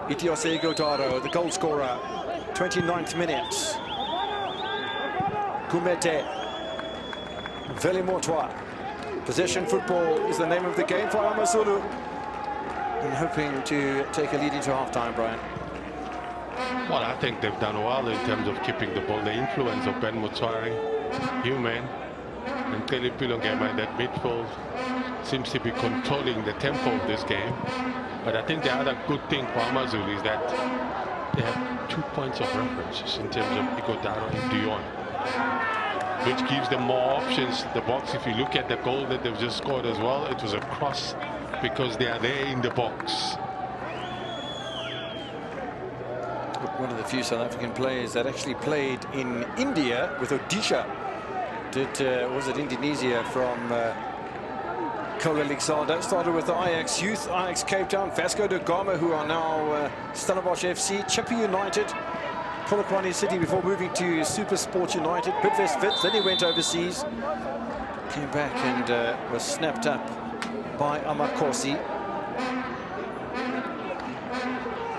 Itiose Godaro, the goal scorer, 29th minute. Kumete Velimotwa. Possession football is the name of the game for AmaZulu, and hoping to take a lead into half-time, Brian. Well, I think they've done well in terms of keeping the ball. The influence of Ben Mutswari, Human, and Kelly Pilongema in that midfield seems to be controlling the tempo of this game. But I think the other good thing for AmaZulu is that they have 2 points of reference in terms of Igodaro and Dion, which gives them more options in the box. If you look at the goal that they've just scored as well, it was a cross because they are there in the box. One of the few South African players that actually played in India with Odisha. Was it Indonesia from Cole Alexander. Started with the Ajax Youth, Ajax Cape Town, Vasco da Gama, who are now Stellenbosch FC, Chippa United, Polokwane City before moving to Super Sport United, Bidvest Wits. Then he went overseas, came back and was snapped up by Amakosi.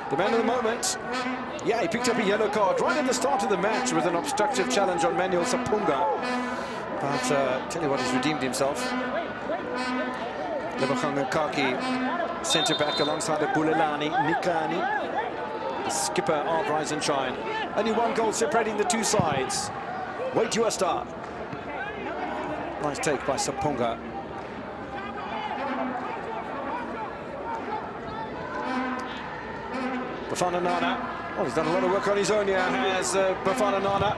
The man of the moment. Yeah, he picked up a yellow card right at the start of the match with an obstructive challenge on Manuel Sapunga. But tell you what, he's redeemed himself. Lebogang Kaki, centre back alongside of Bulelani Nikani, the skipper of Rise and Shine. Only one goal separating the two sides. Wade Jooste. Nice take by Sapunga. Bafana Nana. Oh, he's done a lot of work on his own here, has Bafana Nana.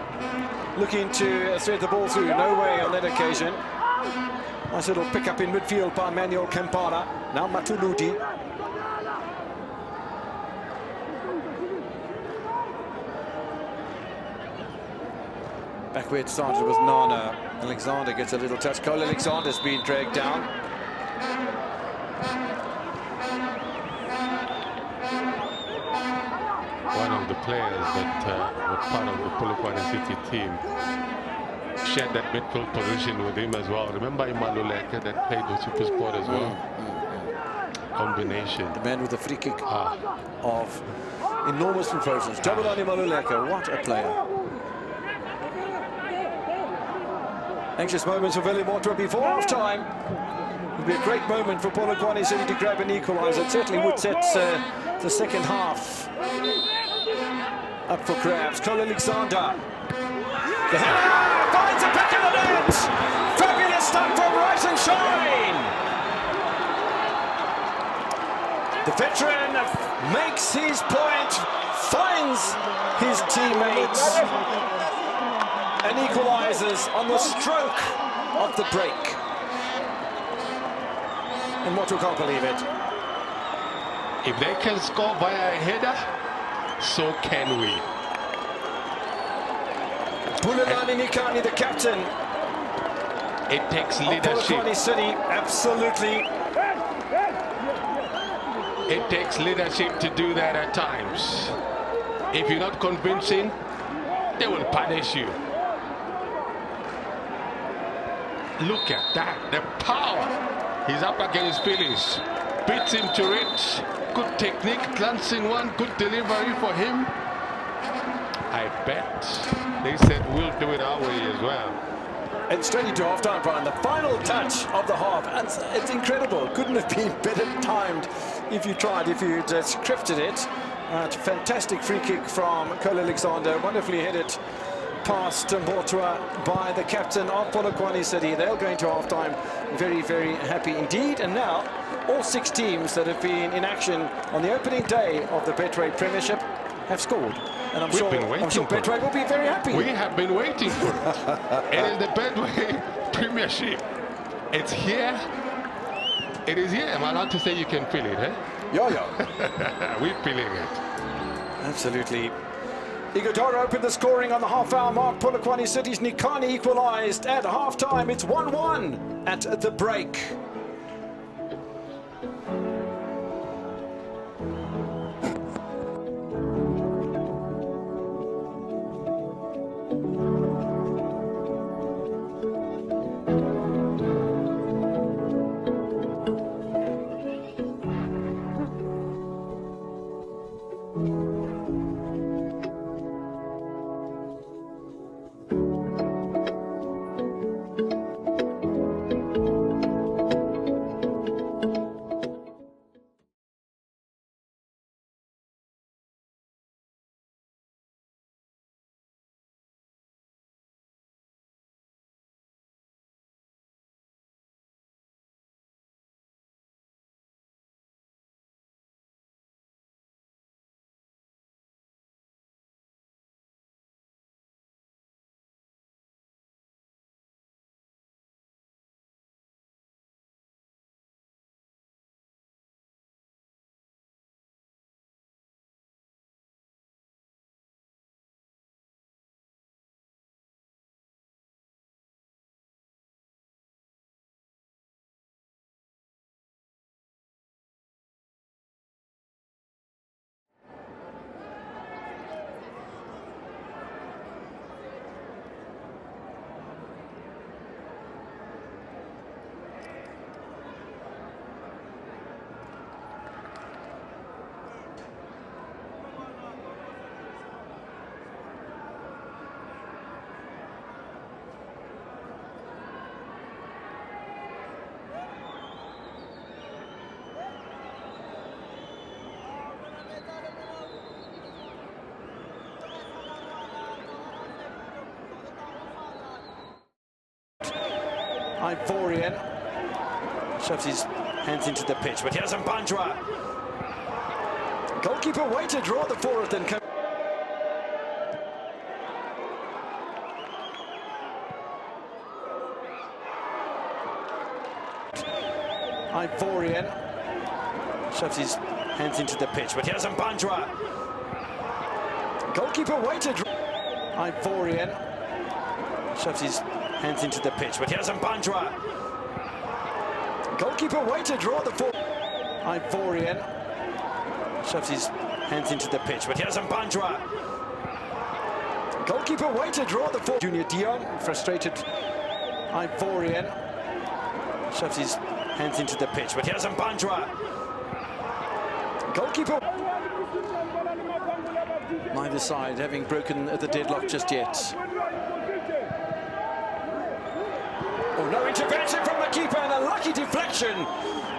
Looking to thread the ball through. No way on that occasion. Nice little pick up in midfield by Manuel Kempara. Now Matuludi. Back where it started was Nana. Alexander gets a little touch. Cole Alexander's been dragged down. One of the players that were part of the Polokwane City team shared that midfield position with him as well. Remember Imaluleke that played with Super Sport as well? Combination. The man with the free kick of enormous proportions. Jabulani Maluleke, what a player. Anxious moments for Velimotwa before half-time. It would be a great moment for Polokwane City to grab an equaliser. It certainly would set the second half up for grabs. Cole Alexander. The header finds a back of the net. Fabulous stuff from Rise and Shine. The veteran makes his point, finds his teammates, and equalises on the stroke of the break. And Moto can't believe it. If they can score via a header, so can we. Polokwane Nikani, the captain. It takes Of leadership. Polokwane City, absolutely. It takes leadership to do that at times. If you're not convincing, they will punish you. Look at that, the power. He's up against Phillies. Beats him to it. Good technique, glancing one, good delivery for him. I bet they said we'll do it our way as well. And straight into half-time, Brian. The final touch of the half. And it's incredible. Couldn't have been better timed if you tried, if you'd scripted it. Fantastic free kick from Cole Alexander. Wonderfully headed past Mbotua by the captain of Polokwane City. They'll go into half-time very, very happy indeed. And now, all 6 teams that have been in action on the opening day of the Betway Premiership have scored. And I'm sure Betway will be very happy. We have been waiting for it. It is the Betway Premiership. It's here. It is here. Am I allowed to say you can feel it, eh? Yeah. We're feeling it. Absolutely. Igodoro opened the scoring on the half-hour mark. Polokwane City's Nikani equalised at half-time. It's 1-1 at the break. Ivorian shoves his hands into the pitch, but here's Mbanjwa. Goalkeeper way to draw the fourth and come. Ivorian shoves his hands into the pitch, but here's Mbanjwa. Goalkeeper way to draw. Ivorian shoves his hands into the pitch, but here's Mbanjwa. Goalkeeper way to draw the fourth. Ivorian shoves his hands into the pitch, but here's Mbanjwa. Goalkeeper way to draw the fourth. Junior Dion, frustrated. Ivorian shoves his hands into the pitch, but here's Mbanjwa. Goalkeeper. Neither side having broken the deadlock just yet. Oh, no intervention from the keeper and a lucky deflection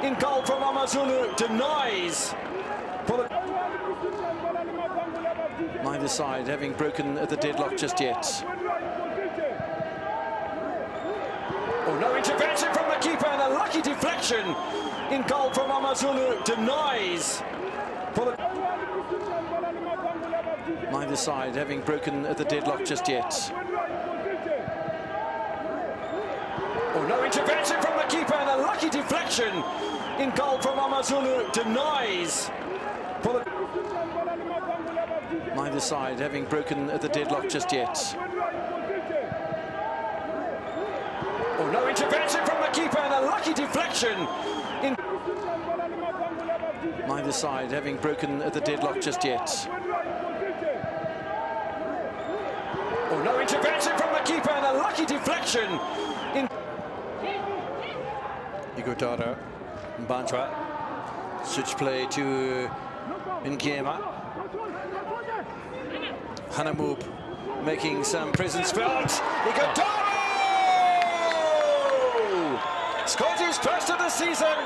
in goal from AmaZulu denies. Neither side having broken the deadlock just yet. Oh, no intervention from the keeper and a lucky deflection in goal from AmaZulu denies. Neither side having broken the deadlock just yet. Oh, no intervention from the keeper and a lucky deflection in goal from AmaZulu denies. Neither side having broken the deadlock just yet. Oh, no intervention from the keeper and a lucky deflection in... Neither side having broken the deadlock just yet. Oh, no intervention from the keeper and a lucky deflection in... Igodara, Mbanjwa, switch play to Nkiema. Hanamub making some presence felt. Igodara! Scored his first of the season,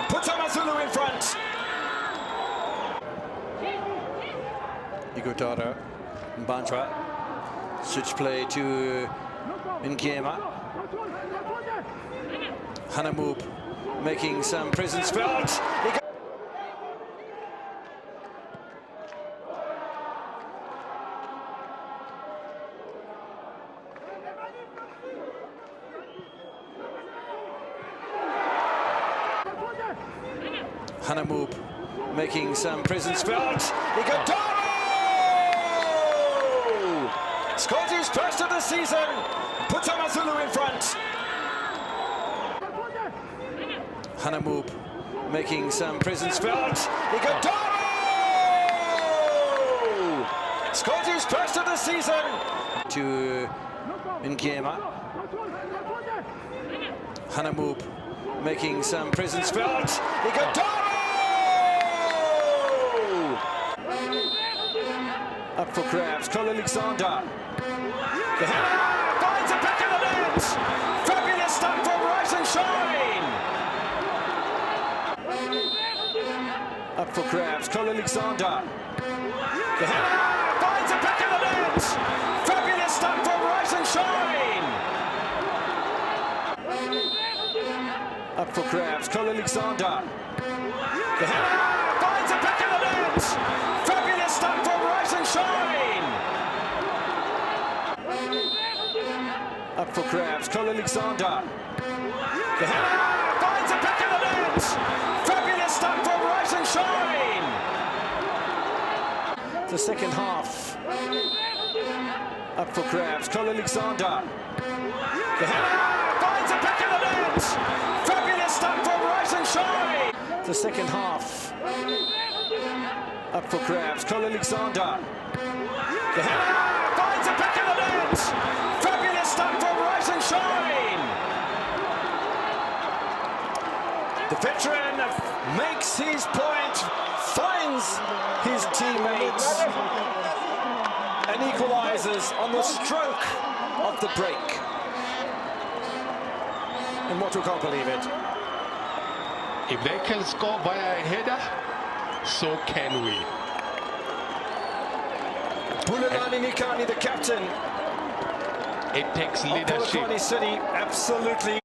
puts AmaZulu in front. Igodara, Mbanjwa, switch play to Nkiema. Hanamub making some presence felt. Hanamub making some presence felt. Igodaro! Scored his first of the season, puts AmaZulu in front. Hanamub making some presence felt. Igodaro! Scored his first of the season. To Nkiema. Hanamub making some presence felt. Igodaro! Up for grabs, Cole Alexander. The header finds it back in the net. Fabulous stuff from Rise and Shine. Up for grabs, Cole Alexander. The header finds it back in the net. Fabulous stuff from Rise and Shine. Up for grabs, Cole Alexander. The header finds it back in the net. Fabulous stuff from Rise and Shine. Up for grabs, Cole Alexander. The header finds it back in the net. Fabulous stuff from Rise and Shine. The second half. Up for grabs, Cole Alexander. The header finds it back in the net. Fabulous stuff from Rise and Shine. The second half. Up for grabs, Cole Alexander. The header finds it back in the net. Fabulous stuff from Rise and Shine. The veteran makes his point, finds his teammates, and equalizes on the stroke of the break. And Moto can't believe it. If they can score via a header, so can we. Bulelani Nikani, the captain. It takes leadership. Polokwane City, absolutely.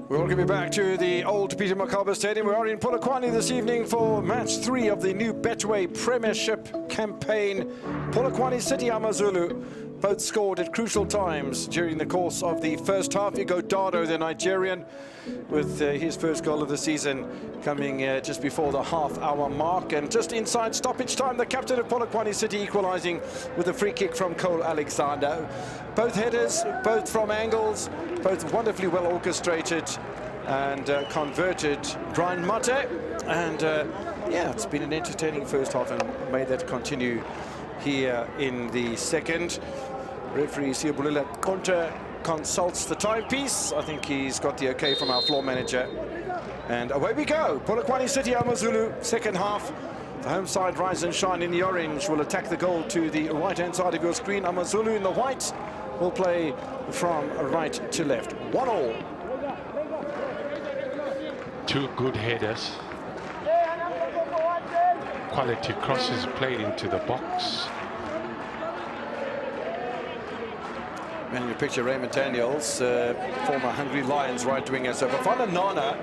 Welcome you back to the old Peter Mokaba Stadium. We are in Polokwane this evening for match 3 of the new Betway Premiership campaign. Polokwane City, AmaZulu, both scored at crucial times during the course of the first half. Dado, the Nigerian, with his first goal of the season coming just before the half-hour mark. And just inside stoppage time, the captain of Polokwane City equalising with a free kick from Cole Alexander. Both headers, both from angles, both wonderfully well orchestrated and converted. Brian Mate, and yeah, it's been an entertaining first half, and may that continue here in the second. Referee Siyabulila Konta consults the timepiece. I think he's got the okay from our floor manager. And away we go. Polokwane City, AmaZulu, second half. The home side rise and shine in the orange will attack the goal to the right-hand side of your screen. AmaZulu in the white will play from right to left. 1-1. Two good headers. Quality crosses played into the box. And you picture Raymond Daniels, former Hungry Lions right winger. So Bafana Nana,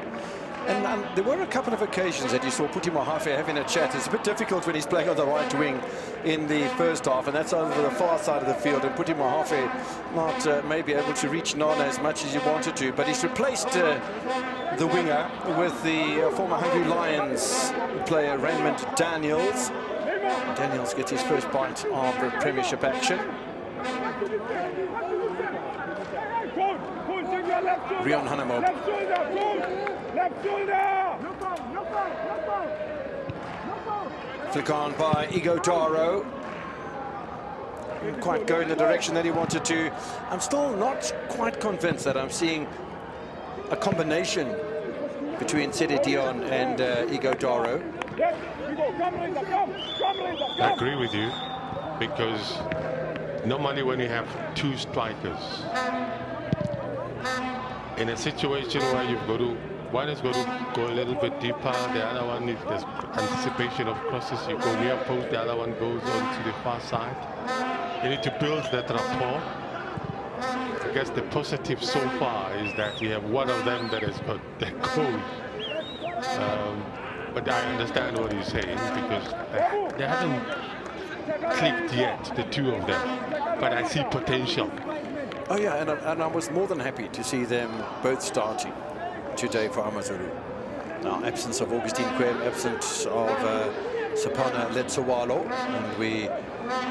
and there were a couple of occasions that you saw Puti Mohafe having a chat. It's a bit difficult when he's playing on the right wing in the first half, and that's over the far side of the field, and Puti Mohafe not maybe able to reach Nana as much as he wanted to, but he's replaced the winger with the former Hungry Lions player Raymond Daniels. Daniels gets his first bite of Premiership action. Rion Hanamo. Flick on by Dado. Didn't quite go in the direction that he wanted to. I'm still not quite convinced that I'm seeing a combination between Sede Dion and Dado. I agree with you, because normally when you have two strikers, in a situation where you've got to One is going to go a little bit deeper. The other one, if there's anticipation of crosses, you go near post. The other one goes on to the far side. You need to build that rapport. I guess the positive so far is that we have one of them that has got the code. But I understand what he's saying because they haven't clicked yet, the two of them. But I see potential. Oh yeah, and I was more than happy to see them both starting today for AmaZulu. Now, absence of Augustine Quem, absence of Sapana Letsawalo, and we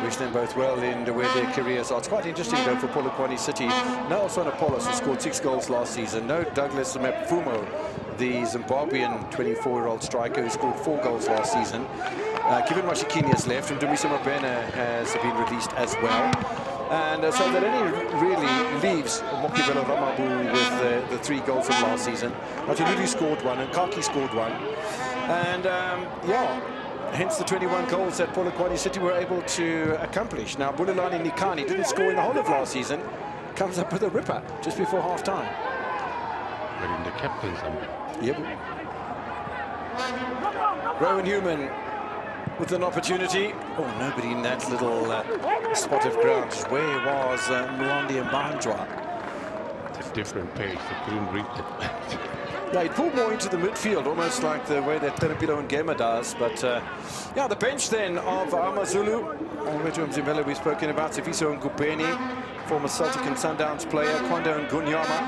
wish them both well in where their careers are. It's quite interesting though for Polokwane City. No Oswana Polos, who scored 6 goals last season. No Douglas Mapfumo, the Zimbabwean 24-year-old striker who scored 4 goals last season. Kevin Mashikini has left, and Dumisa Mabena has been released as well. And so that only really leaves Mokaba Ramabu with the 3 goals from last season. Matululu scored 1 and Kaki scored 1. And yeah, hence the 21 goals that Polokwane City were able to accomplish. Now, Bulelani Nikani didn't score in the whole of last season. Comes up with a ripper just before half-time. But in the captain's number. Yep. Rowan Human with an opportunity. Oh, nobody in that little spot of ground. Where was Mlandi and Banjwa? It's a different pace. They couldn't read it. Yeah, he pulled more into the midfield, almost like the way that Terapilo and Gema does. But yeah, the bench then of AmaZulu. Alberto Mzimela we've spoken about. Sifiso Ngubeni, former Celtic and Sundowns player. Kwando Ngunyama.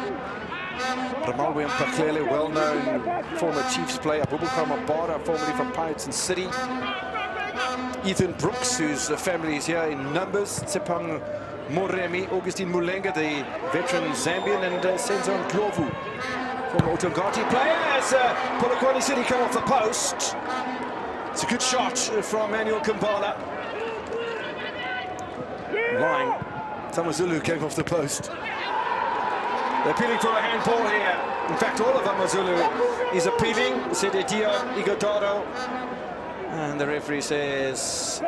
Ramalwe Mpaklele, well-known former Chiefs player. Bubukar Mabara, formerly from Pirates and City. Ethan Brooks, whose family is here in numbers. Tsepang Moremi, Augustine Mulenga, the veteran Zambian, and Senzo Ndlovu, former Utongati player. As Polokwane City come off the post. It's a good shot from Manuel Kambala. Line. AmaZulu came off the post. They're appealing for a handball here. In fact, all of AmaZulu is appealing. Sedetia, Igodoro. And the referee says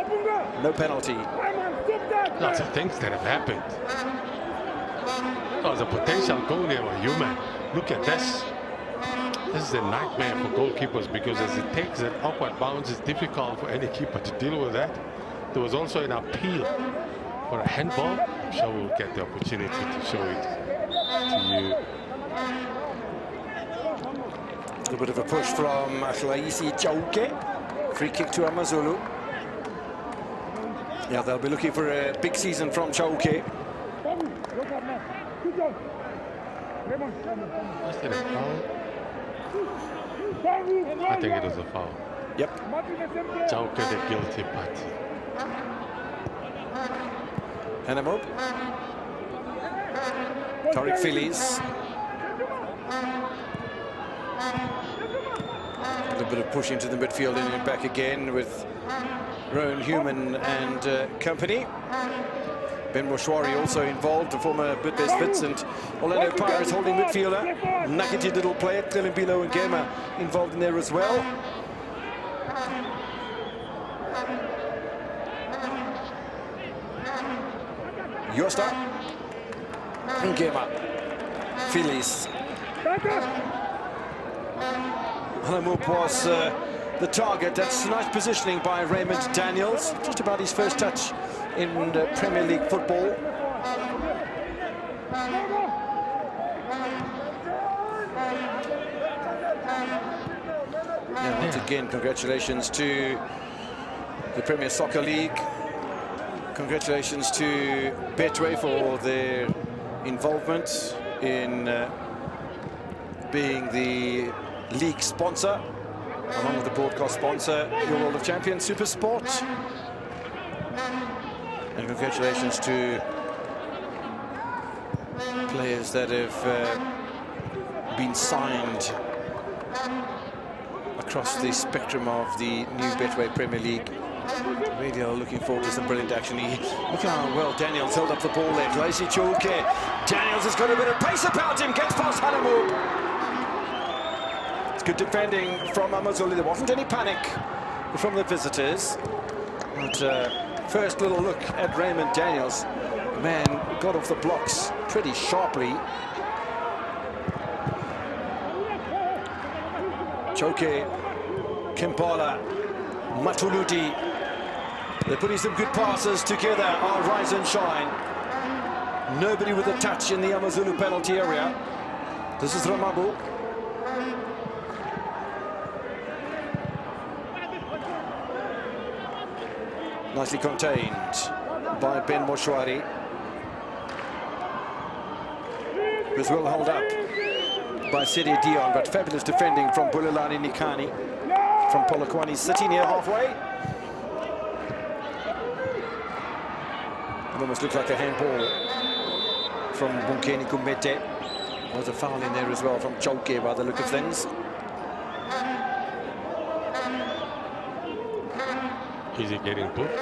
no penalty. Lots of things that have happened. Oh, the potential goal here for Human. Look at this. This is a nightmare for goalkeepers because as it takes an awkward bounce, it's difficult for any keeper to deal with that. There was also an appeal for a handball. I'm sure we'll get the opportunity to show it to you. A little bit of a push from Akhlaisi Chauke. Free kick to AmaZulu. Yeah, they'll be looking for a big season from Chauke. Was it a foul? I think it was a foul. Yep. Chauke the guilty party. Hanamob. Tariq Phillies. A little bit of push into the midfield and then back again with Rowan Human and company. Ben Moshwari also involved, the former Bidvest Wits and Orlando Pirates holding midfielder. Nuggety little player, Telimbilo and Gema involved in there as well. Yosta and Gema. Phillies. Hanamoop was the target. That's nice positioning by Raymond Daniels. Just about his first touch in Premier League football. Yeah, once again, congratulations to the Premier Soccer League. Congratulations to Betway for their involvement in being the league sponsor, along with the broadcast sponsor, Your World of Champions Super Sport. And congratulations to players that have been signed across the spectrum of the new Betway Premier League. Really are looking forward to some brilliant action. Look how well Daniels held up the ball there. Lacy Chulke. Daniels has got a bit of pace about him. Gets past Hanamoop. It's good defending from AmaZulu. There wasn't any panic from the visitors. But first little look at Raymond Daniels. Man got off the blocks pretty sharply. Choke, Kimpala, Matuluti. They're putting some good passes together on Rise and Shine. Nobody with a touch in the AmaZulu penalty area. This is Ramabu. Nicely contained by Ben Moshwari. Was well held up by Sidi Dion, but fabulous defending from Bulelani Nikani from Polokwane City near halfway. It almost looked like a handball from Bunkeni Kumete. There was a foul in there as well from Choke by the look of things. Is he getting booked?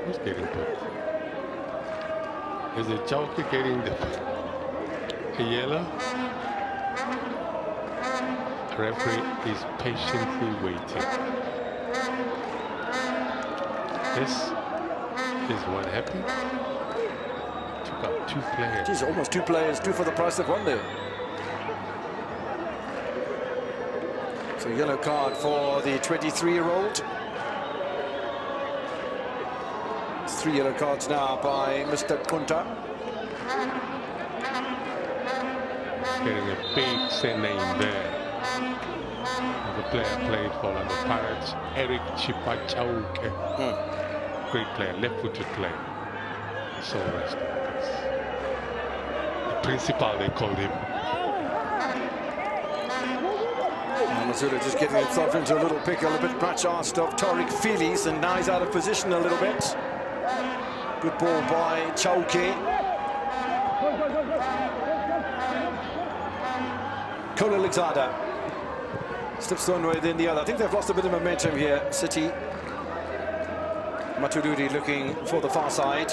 Who's getting booked? Is it Choke getting the yellow? The referee is patiently waiting. This is what happened. Took out 2 players. Geez, almost 2 players, 2 for the price of 1 there. So yellow card for the 23-year-old. 3 yellow cards now by Mr. Kunta. Getting a big send name there. The player played for the Pirates, Eric Chipachauke. Great player, left-footed player. So rest. The principal, they called him. AmaZulu just getting himself into a little pickle, a bit much asked of Tariq Feelies, and now he's out of position a little bit. Good ball by Chauke. Cole Alexander slips one way, then the other. I think they've lost a bit of momentum here, City. Matuludi looking for the far side.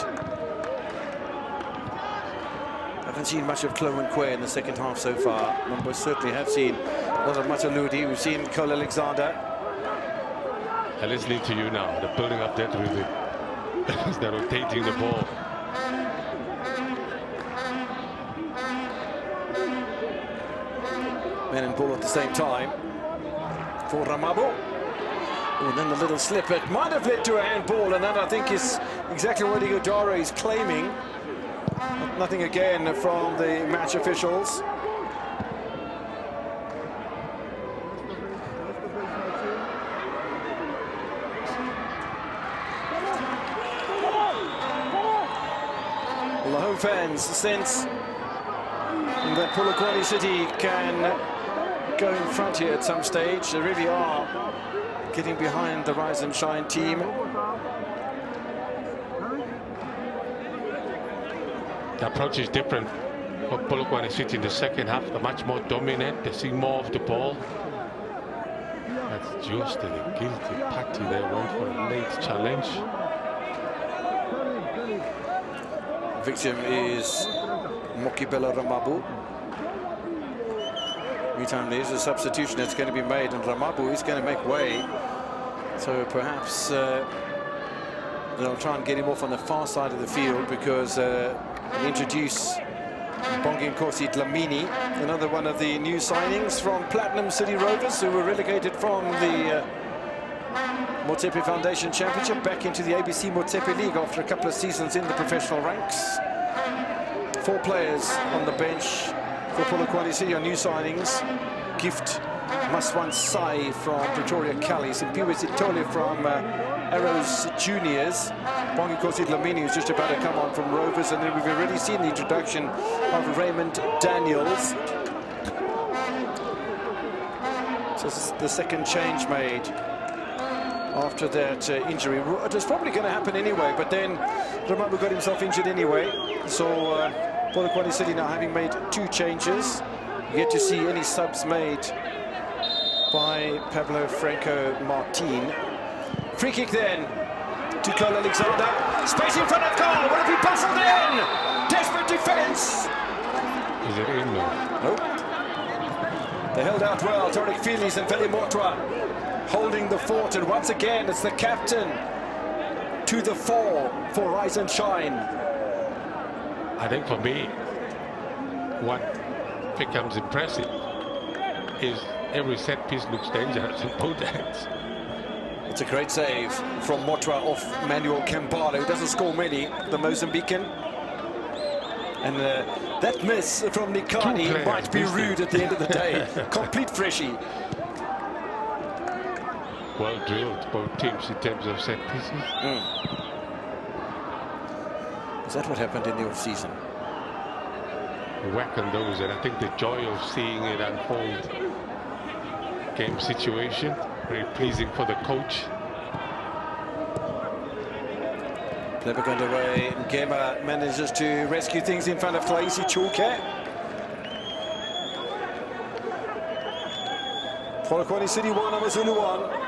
Haven't seen much of Chloe Kwe in the second half so far. We certainly have seen a lot of Matuludi. We've seen Cole Alexander. I'm listening to you now. They're building up that rhythm. They're rotating the ball. Men and ball at the same time for Ramabu. Oh, and then the little slip. It might have led to a handball, and that I think is exactly what Igodara is claiming. Nothing again from the match officials. Well, the home fans sense that Polokwane City can go in front here at some stage. They really are getting behind the Rise and Shine team. The approach is different for Polokwane City in the second half. They're much more dominant. They see more of the ball. That's just a guilty party. They went for a late challenge. Victim is Mokibela Ramabu. Meantime, there's a substitution that's going to be made, and Ramabu is going to make way. So perhaps they'll try and get him off on the far side of the field, because they introduce Bongi Nkosi Dlamini, another one of the new signings from Platinum City Rovers, who were relegated from the Motsepe Foundation Championship back into the ABC Motsepe League after a couple of seasons in the professional ranks. 4 players on the bench for Polokwane City on new signings. Gift Maswan Sai from Pretoria Callies, and Piwe Sitole from Arrows Juniors. Bongi Nkosi Dlamini, who's just about to come on from Rovers, and then we've already seen the introduction of Raymond Daniels. So this is the second change made after that injury. It was probably going to happen anyway, but then Ramabu got himself injured anyway. So Polokwane City now having made 2 changes. Yet to see any subs made by Pablo Franco Martin. Free kick then to Cole Alexander. Space in front of goal. Will it be bustled in? Desperate defence. Is it in though? Nope. They held out well. Tariq Feelies and Feli Motwa holding the fort, and once again it's the captain to the fore for Rise and Shine. I think for me, what becomes impressive is every set piece looks dangerous in both ends. It's a great save from Motwa off Manuel Kambala, who doesn't score many, the Mozambican. And that miss from Nikani might be rude at the end of the day. Complete freshie. Well drilled, both teams, in terms of set pieces. Is that what happened in the off-season? Whack on those, and I think the joy of seeing it unfold. Game situation, very pleasing for the coach. Clever going away. Ngema manages to rescue things in front of Klaisi Chulke. Polokwane City 1, AmaZulu 1.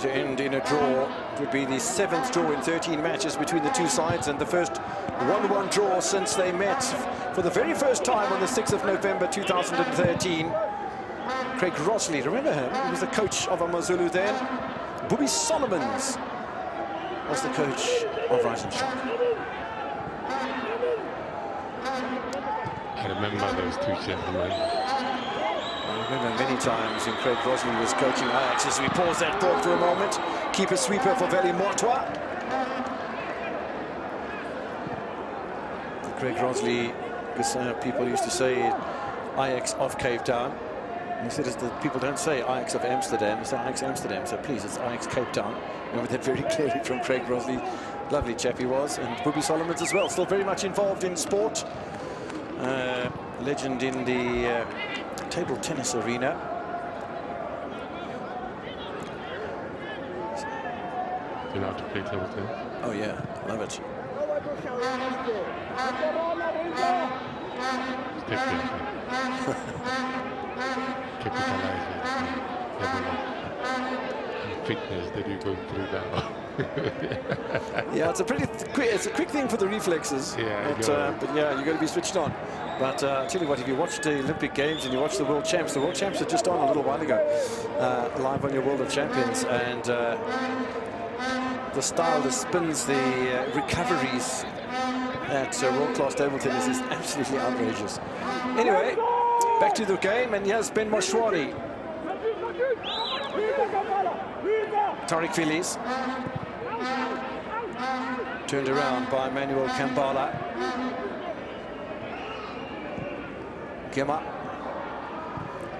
To end in a draw. It would be the 7th draw in 13 matches between the two sides, and the first 1-1 draw since they met for the very first time on the 6th of November 2013. Craig Rosley, remember him? He was the coach of AmaZulu then. Bobby Solomons was the coach of Rise and Shock. I remember those two gentlemen. I remember many times when Craig Rosley was coaching Ajax. As we pause that thought for a moment, keeper sweeper for Veli Motwa. Craig Rosley, because people used to say Ajax of Cape Town. And he said, as the people don't say Ajax of Amsterdam, they say Ajax Amsterdam. So please, it's Ajax Cape Town. Remember that very clearly from Craig Rosley. Lovely chap he was. And Bobby Solomons as well, still very much involved in sport. Legend in the table tennis arena. You know how to play table tennis? Oh yeah, love it. Capitalize it. Fitness that you're going through now. Yeah, it's a pretty it's a quick thing for the reflexes. Yeah, but yeah, you're going to be switched on. But I tell you what, if you watch the Olympic Games and you watch the World Champs are just on a little while ago, live on your World of Champions, and the style, the spins, the recoveries at world-class table tennis is absolutely outrageous. Anyway, back to the game, and here's Ben Moshwari. Tariq Feliz. Turned around by Manuel Kambala. Gema.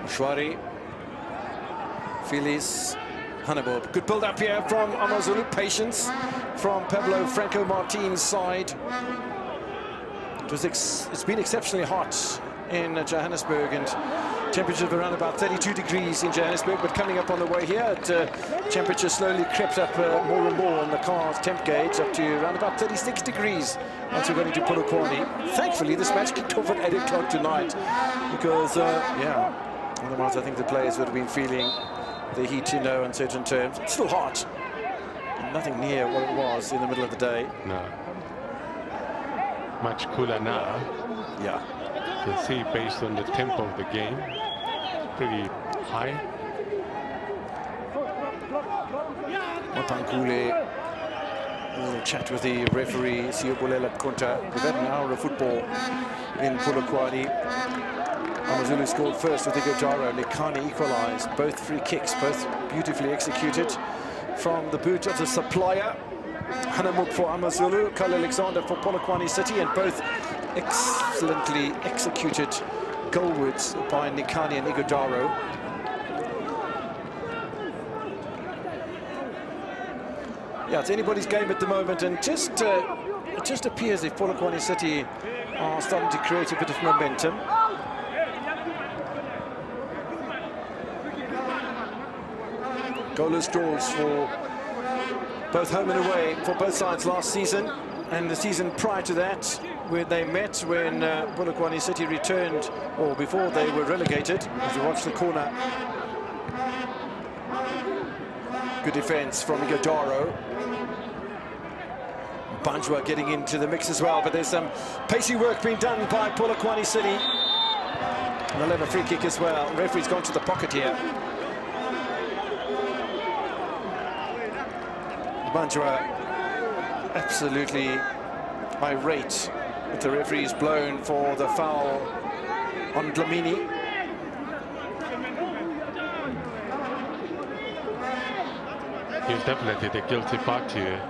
Moshwari. Feliz. Hannibal. Good build up here from AmaZulu. Patience from Pablo Franco Martin's side. It's been exceptionally hot in Johannesburg, and temperatures of around about 32 degrees in Johannesburg, but coming up on the way here, temperature slowly crept up more and more on the car's temp gauge, up to around about 36 degrees once we're going to Polokwane. Thankfully, this match kicked off at 8 o'clock tonight, because, yeah, otherwise I think the players would have been feeling the heat, on certain terms. It's still hot. Nothing near what it was in the middle of the day. No. Much cooler now. Yeah. You can see, based on the tempo of the game, pretty high. Mapankule, a little chat with the referee, Siyobolela Konta. We've had an hour of football in Polokwane. AmaZulu scored first with Igojaro. Lekani equalised. Both free kicks, both beautifully executed from the boot of the supplier. Hanamuk for AmaZulu, Carl Alexander for Polokwane City, and both excellently executed goalwards by Nikani and Igojaro. Yeah, it's anybody's game at the moment, and it just appears if Polokwane City are starting to create a bit of momentum. Goalless draws for both home and away for both sides last season, and the season prior to that, where they met when Polokwane City returned, or before they were relegated. As you watch the corner, good defence from Igojaro. Banjwa getting into the mix as well, but there's some pacey work being done by Polokwane City. And they'll have a free kick as well. The referee's gone to the pocket here. Banjwa absolutely irate with the referee's blown for the foul on Dlamini. He's definitely the guilty party here.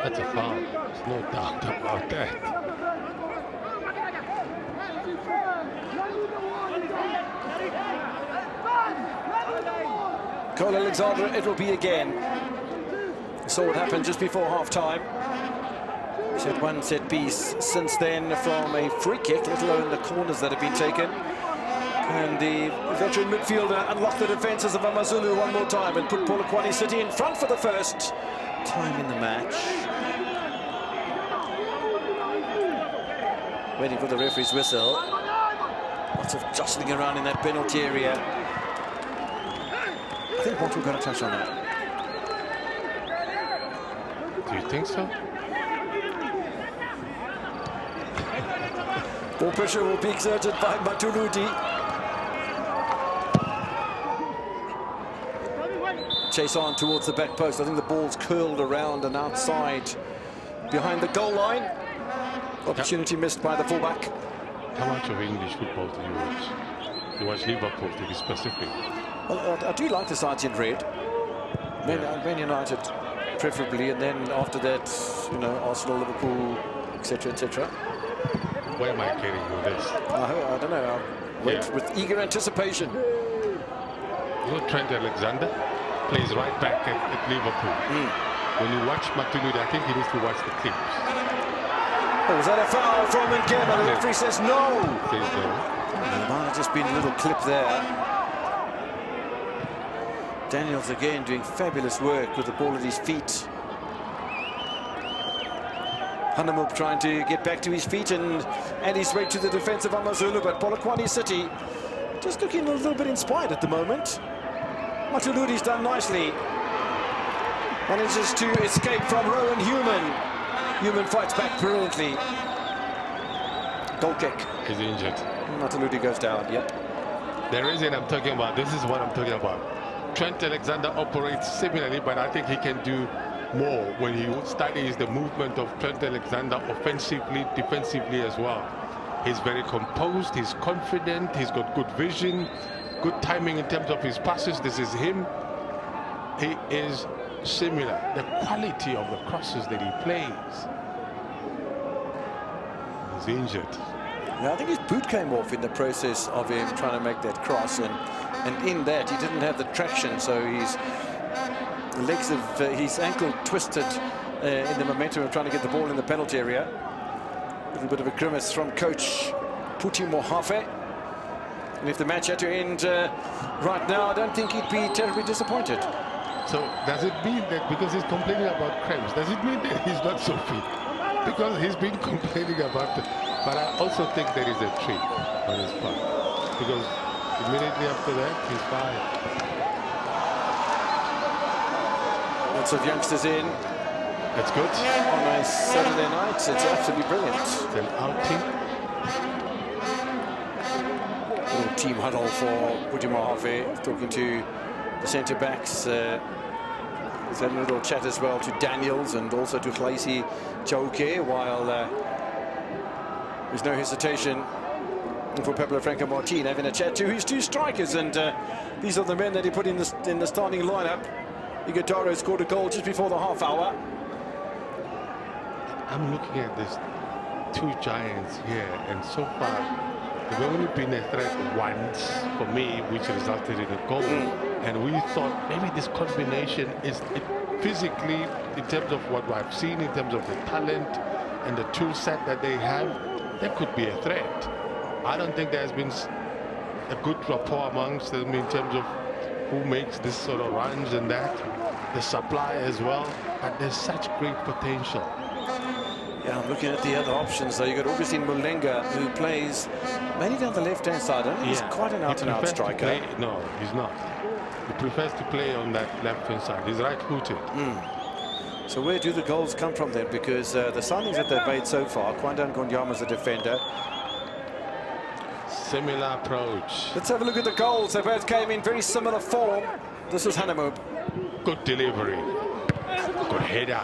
That's a foul. There's no doubt about that. Cole Alexander, it will be again. Saw what happened just before half-time. He's had one set piece since then from a free kick, let alone the corners that have been taken. And the veteran midfielder unlocked the defences of AmaZulu one more time and put Polokwane City in front for the first time in the match. Waiting for the referee's whistle. Lots of jostling around in that penalty area. I think Montu got a touch on that. Do you think so? Ball pressure will be exerted by Matuludi. Chase on towards the back post. I think the ball's curled around and outside behind the goal line. Opportunity missed by the fullback. How much of English football do you watch? You watch Liverpool, to be specific. Well, I do like the sides in red. Man United preferably, and then after that, you know, Arsenal, Liverpool, etc., etc. Where am I getting with this? I don't know. I wait with eager anticipation. You know, Trent Alexander plays right back at Liverpool. When you watch Matuludi, I think he needs to watch the clips. Oh, was that a foul from Mokaba? The referee says no. There might have just been a little clip there. Daniels again doing fabulous work with the ball at his feet. Hanamub trying to get back to his feet and his way to the defense of AmaZulu, but Polokwane City just looking a little bit inspired at the moment. Matuludi's done nicely. Manages to escape from Rowan Human. Human fights back brilliantly. Goal kick. He's injured. Matuludi goes down, yep. The reason I'm talking about, this is what I'm talking about. Trent Alexander operates similarly, but I think he can do more when he studies the movement of Trent Alexander offensively, defensively as well. He's very composed, he's confident, he's got good vision, good timing in terms of his passes. This is him. He is similar. The quality of the crosses that he plays. He's injured. Yeah, I think his boot came off in the process of him trying to make that cross, and in that he didn't have the traction, so his legs of his ankle twisted in the momentum of trying to get the ball in the penalty area. A little bit of a grimace from coach Puti Mohafe. And if the match had to end right now, I don't think he'd be terribly disappointed. So does it mean that because he's complaining about cramps, does it mean that he's not so fit? Because he's been complaining about it. But I also think there is a trick on his part. Because immediately after that, he's fine. Lots of youngsters in. That's good. On a Saturday night, it's absolutely brilliant. It's an outing. Little team huddle for Puti Mohafe, talking to the centre-backs. He's had a little chat as well to Daniels and also to Klaisi Chauke, while there's no hesitation for Pablo Franco Martin having a chat to his two strikers, and these are the men that he put in the starting lineup. Igataro scored a goal just before the half hour. I'm looking at these two giants here, and so far they've only been a threat once for me, which resulted in a goal. And we thought maybe this combination is physically, in terms of what I've seen, in terms of the talent and the tool set that they have, there could be a threat. I don't think there's been a good rapport amongst them in terms of who makes this sort of runs and that, the supply as well. But there's such great potential. Yeah, I'm looking at the other options. So you've got Augustine Mulenga, who plays mainly down the left-hand side. I don't think he's quite an out-and-out striker. No, he's not. He prefers to play on that left-hand side. He's right-footed. So where do the goals come from then? Because the signings that they've made so far, Kwandan Gonyama's a defender. Similar approach. Let's have a look at the goals. They both came in very similar form. This is Hanamub. Good delivery. Good header.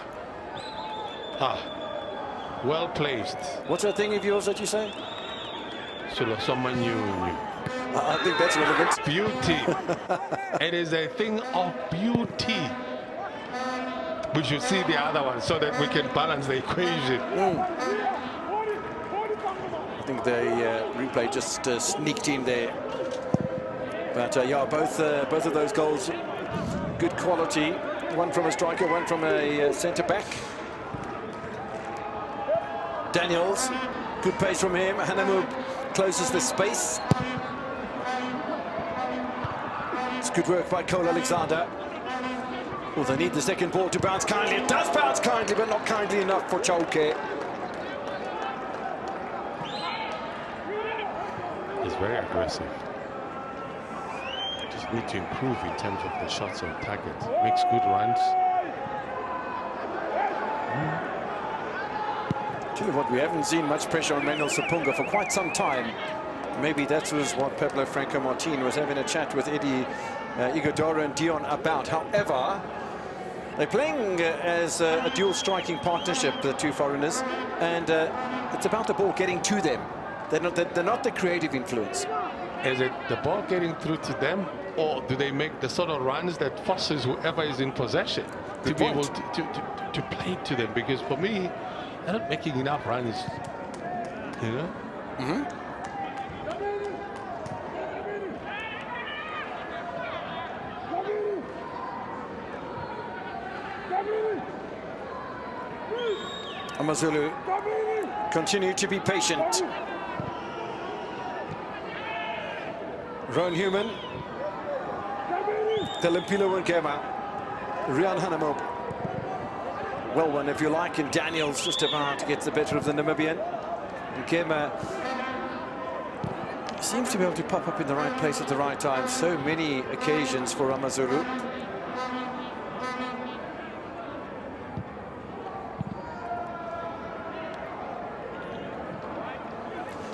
Well placed. What's that thing of yours that you say? Someone new. I think that's relevant. Beauty. It is a thing of beauty. We should see the other one so that we can balance the equation. I think the replay just sneaked in there. But yeah, both of those goals, good quality. One from a striker, one from a centre-back. Daniels, good pace from him. Hanamu closes the space. It's good work by Cole Alexander. Well, they need the second ball to bounce kindly. It does bounce kindly, but not kindly enough for Chauke. He's very aggressive. Just need to improve in terms of the shots on target. Makes good runs. Tell you what, we haven't seen much pressure on Manuel Sapunga for quite some time. Maybe that was what Pablo Franco Martin was having a chat with Eddie Igodora and Dion about. However, they're playing as a dual striking partnership, the two foreigners, and it's about the ball getting to them. They're not the creative influence. Is it the ball getting through to them, or do they make the sort of runs that forces whoever is in possession to be able to play to them? Because for me, they're not making enough runs, you know? AmaZulu continue to be patient. Ron Human, Telempilo Mokaba, Rian Hanamob. Well one, if you like, and Daniels just about to get the better of the Namibian. Mokaba seems to be able to pop up in the right place at the right time. So many occasions for AmaZulu.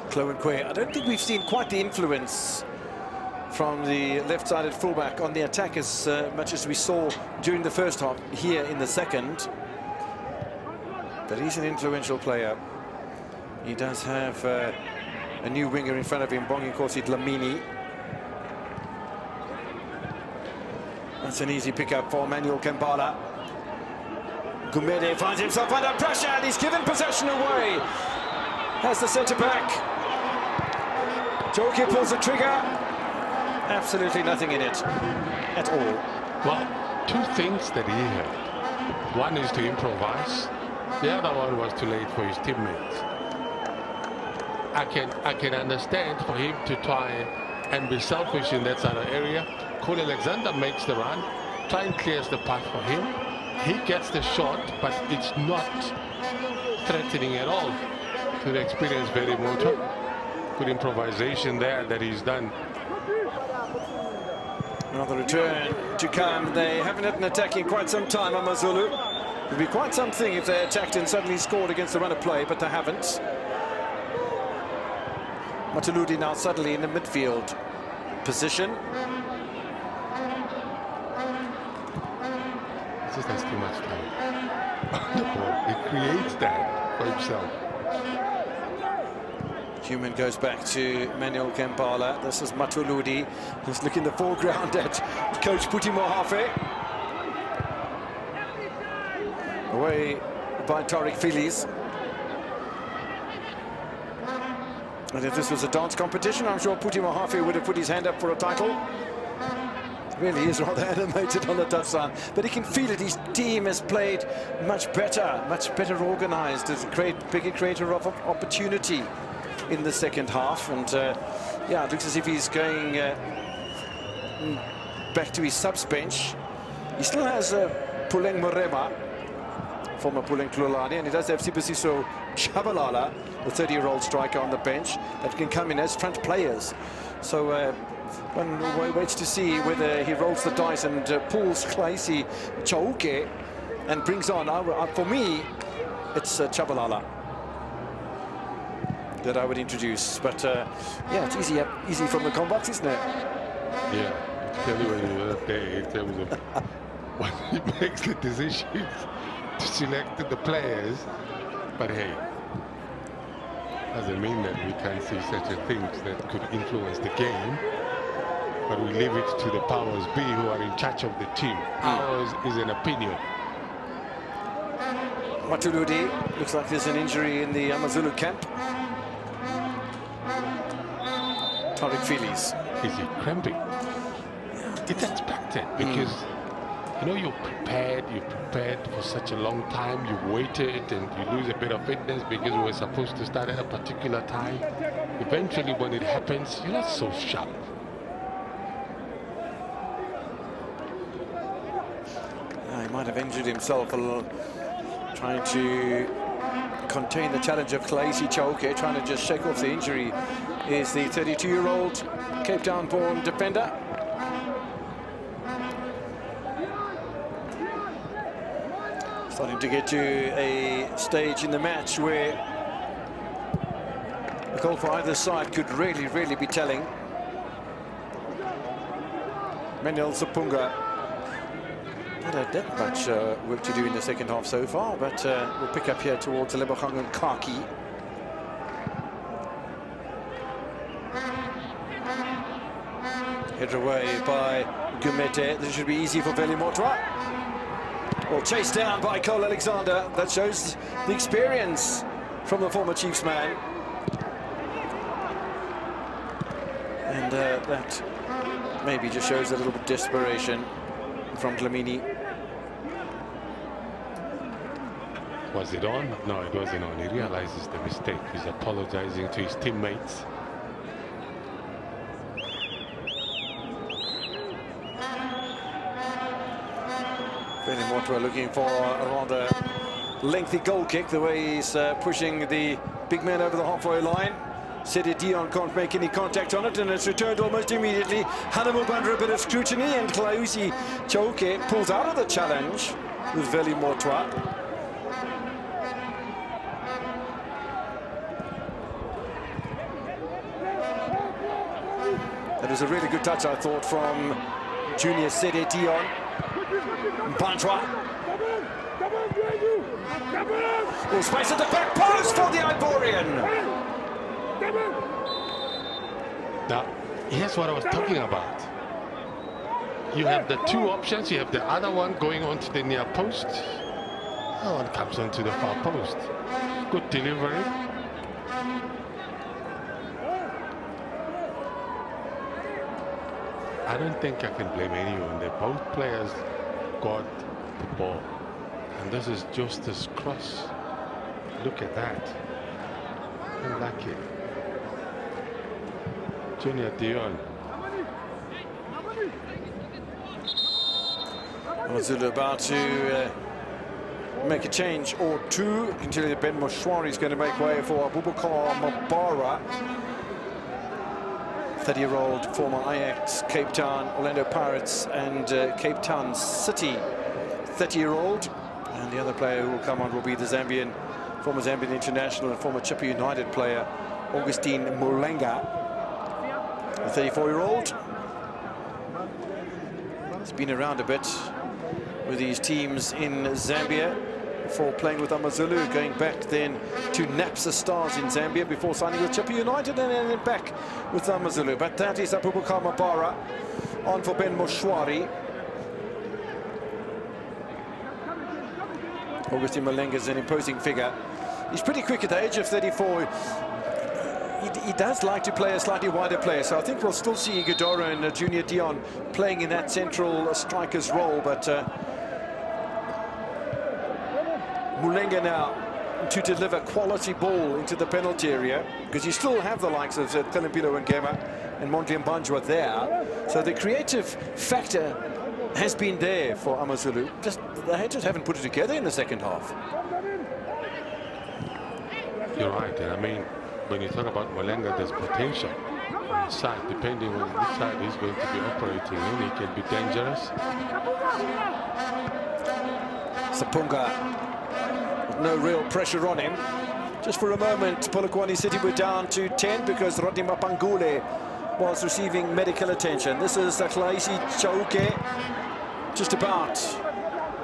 Chloe, I don't think we've seen quite the influence from the left-sided fullback on the attack as much as we saw during the first half here in the second. But he's an influential player. He does have a new winger in front of him, Bongi Kosi Dlamini. That's an easy pickup for Manuel Kambala. Gumede finds himself under pressure and he's given possession away. Has the centre-back. Joki pulls the trigger. Absolutely nothing in it at all. Well, two things that he had. One is to improvise. The other one was to lay it for his teammates. I can understand for him to try and be selfish in that sort of area. Cole Alexander makes the run, try and clears the path for him. He gets the shot, but it's not threatening at all to the experienced very motor. Good improvisation there that he's done. Another return to come. They haven't had an attack in quite some time, AmaZulu. It would be quite something if they attacked and suddenly scored against the run of play, but they haven't. Matuludi now suddenly in the midfield position. He just has too much time on the ball. He creates that for himself. Human goes back to Manuel Kambala. This is Matuludi, who's looking in the foreground at coach Puti Mohafe. Away by Tariq Filiz. And if this was a dance competition, I'm sure Puti Mohafe would have put his hand up for a title. Really is rather animated on the touchline, but he can feel it. His team has played much better organized, as a bigger creator of opportunity in the second half, and yeah, it looks as if he's going back to his subs bench. He still has Puleng Morema, former Puleng Klolani, and he does have Sibusiso Chabalala, the 30-year-old striker, on the bench that can come in as front players. So one waits to see whether he rolls the dice and pulls Klaisi Chauke and brings on, for me, it's Chabalala that I would introduce. But yeah, it's easy from the combat, isn't it? Yeah, tell you when you're there in terms of when he makes the decisions. to select the players. But hey, doesn't mean that we can't see such a things that could influence the game. But we leave it to the powers be who are in charge of the team. Ours is an opinion. Matuludi, looks like there's an injury in the AmaZulu camp. Tariq Phillies. Is he cramping? It's expected because you know you're prepared for such a long time. You waited and you lose a bit of fitness because we were supposed to start at a particular time. Eventually, when it happens, you're not so sharp. He might have injured himself a little, trying to contain the challenge of Kalaisi Chauke, trying to just shake off the injury, is the 32-year-old Cape Town-born defender. Starting to get to a stage in the match where a goal for either side could really be telling. Menel Sapunga not had that much work to do in the second half so far, but we'll pick up here towards Lebogang and Kaki. Headed away by Gumete. This should be easy for Veli Motwa. Well, chased down by Cole Alexander. That shows the experience from the former Chiefs man. And that maybe just shows a little bit of desperation from Dlamini. Was it on? No, it wasn't on. He realizes the mistake. He's apologizing to his teammates. Veli Motwa looking for a rather lengthy goal kick, the way he's pushing the big man over the halfway line. Sede Dion can't make any contact on it, and it's returned almost immediately. Hannibal under a bit of scrutiny, and Kalaisi Chauke pulls out of the challenge with Veli Motwa. That was a really good touch, I thought, from junior Sede Dion. Bantwa. All space at the back post for the Ivorian. Now, here's what I was talking about. You have the two options. You have the other one going on to the near post. That one comes onto the far post. Good delivery. I don't think I can blame anyone. They both players got the ball. And this is Justice Cross. Look at that. Unlucky. Junior Dion. AmaZulu about to make a change or two. You can tell you that Ben Moshwari is going to make way for Abubakar Mabara. 30-year-old former Ajax, Cape Town, Orlando Pirates and Cape Town City 30-year-old. And the other player who will come on will be the Zambian, former Zambian international and former Chippa United player, Augustine Mulenga. The 34-year-old. He's been around a bit with these teams in Zambia before playing with AmaZulu, going back then to Napsa Stars in Zambia before signing with Chippa United and then back with AmaZulu. But that is Abubakar Mabara on for Ben Moshwari. Augustine Mulenga is an imposing figure. He's pretty quick at the age of 34. He does like to play a slightly wider player, so I think we'll still see Igudoro and Junior Dion playing in that central striker's role, but Mulenga now to deliver quality ball into the penalty area, because you still have the likes of Kalimpilo Ngema and Mondli Mbanjwa there, so the creative factor has been there for AmaZulu. Just they just haven't put it together in the second half. You're right, and I mean, when you talk about Mulenga, there's potential on his side, depending on which side he's going to be operating in. He can be dangerous. Sapunga, no real pressure on him. Just for a moment, Polokwane City were down to 10 because Rodney Mapangule was receiving medical attention. This is Kalaisi Chauke, just about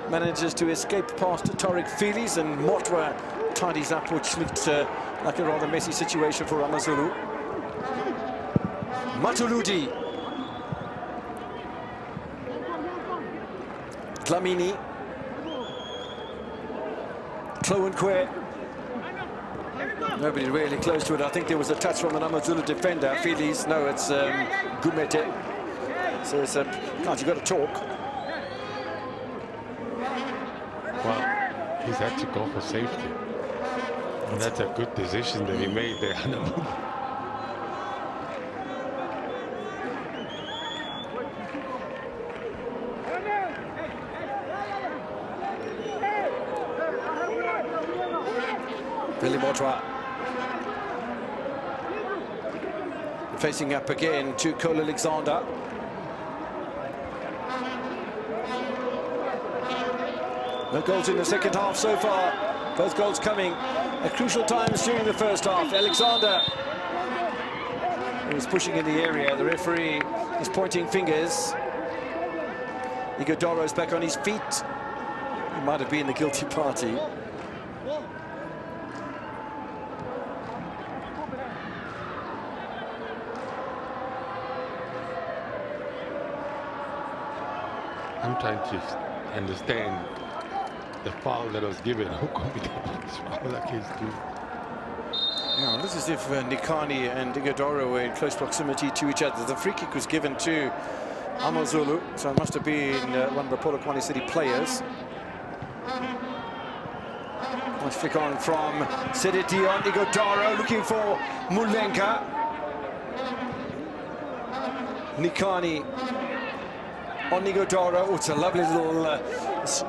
manages to escape past Tariq Feelies, and Motwa tidies up, which looked like a rather messy situation for AmaZulu. Matuludi. Dlamini. Kloenkwe. Nobody really close to it. I think there was a touch from an AmaZulu defender. Feelies. No, it's Gumete. So it's God, you got to talk. Well, he's had to go for safety. And that's a good decision that he made there. Billy Motwa. Facing up again to Cole Alexander. No goals in the second half so far. Both goals coming at crucial times during the first half. Alexander is pushing in the area. The referee is pointing fingers. Igodoro's back on his feet. He might have been the guilty party. I'm trying to understand the foul that was given. Who committed this foul against you? Yeah, this is if Nikani and Igodoro were in close proximity to each other. The free kick was given to AmaZulu, so it must have been one of the Polokwane City players. Nice flick on from Sededion. Igodoro looking for Mulenga. Nikani on Igodoro. Oh, it's a lovely little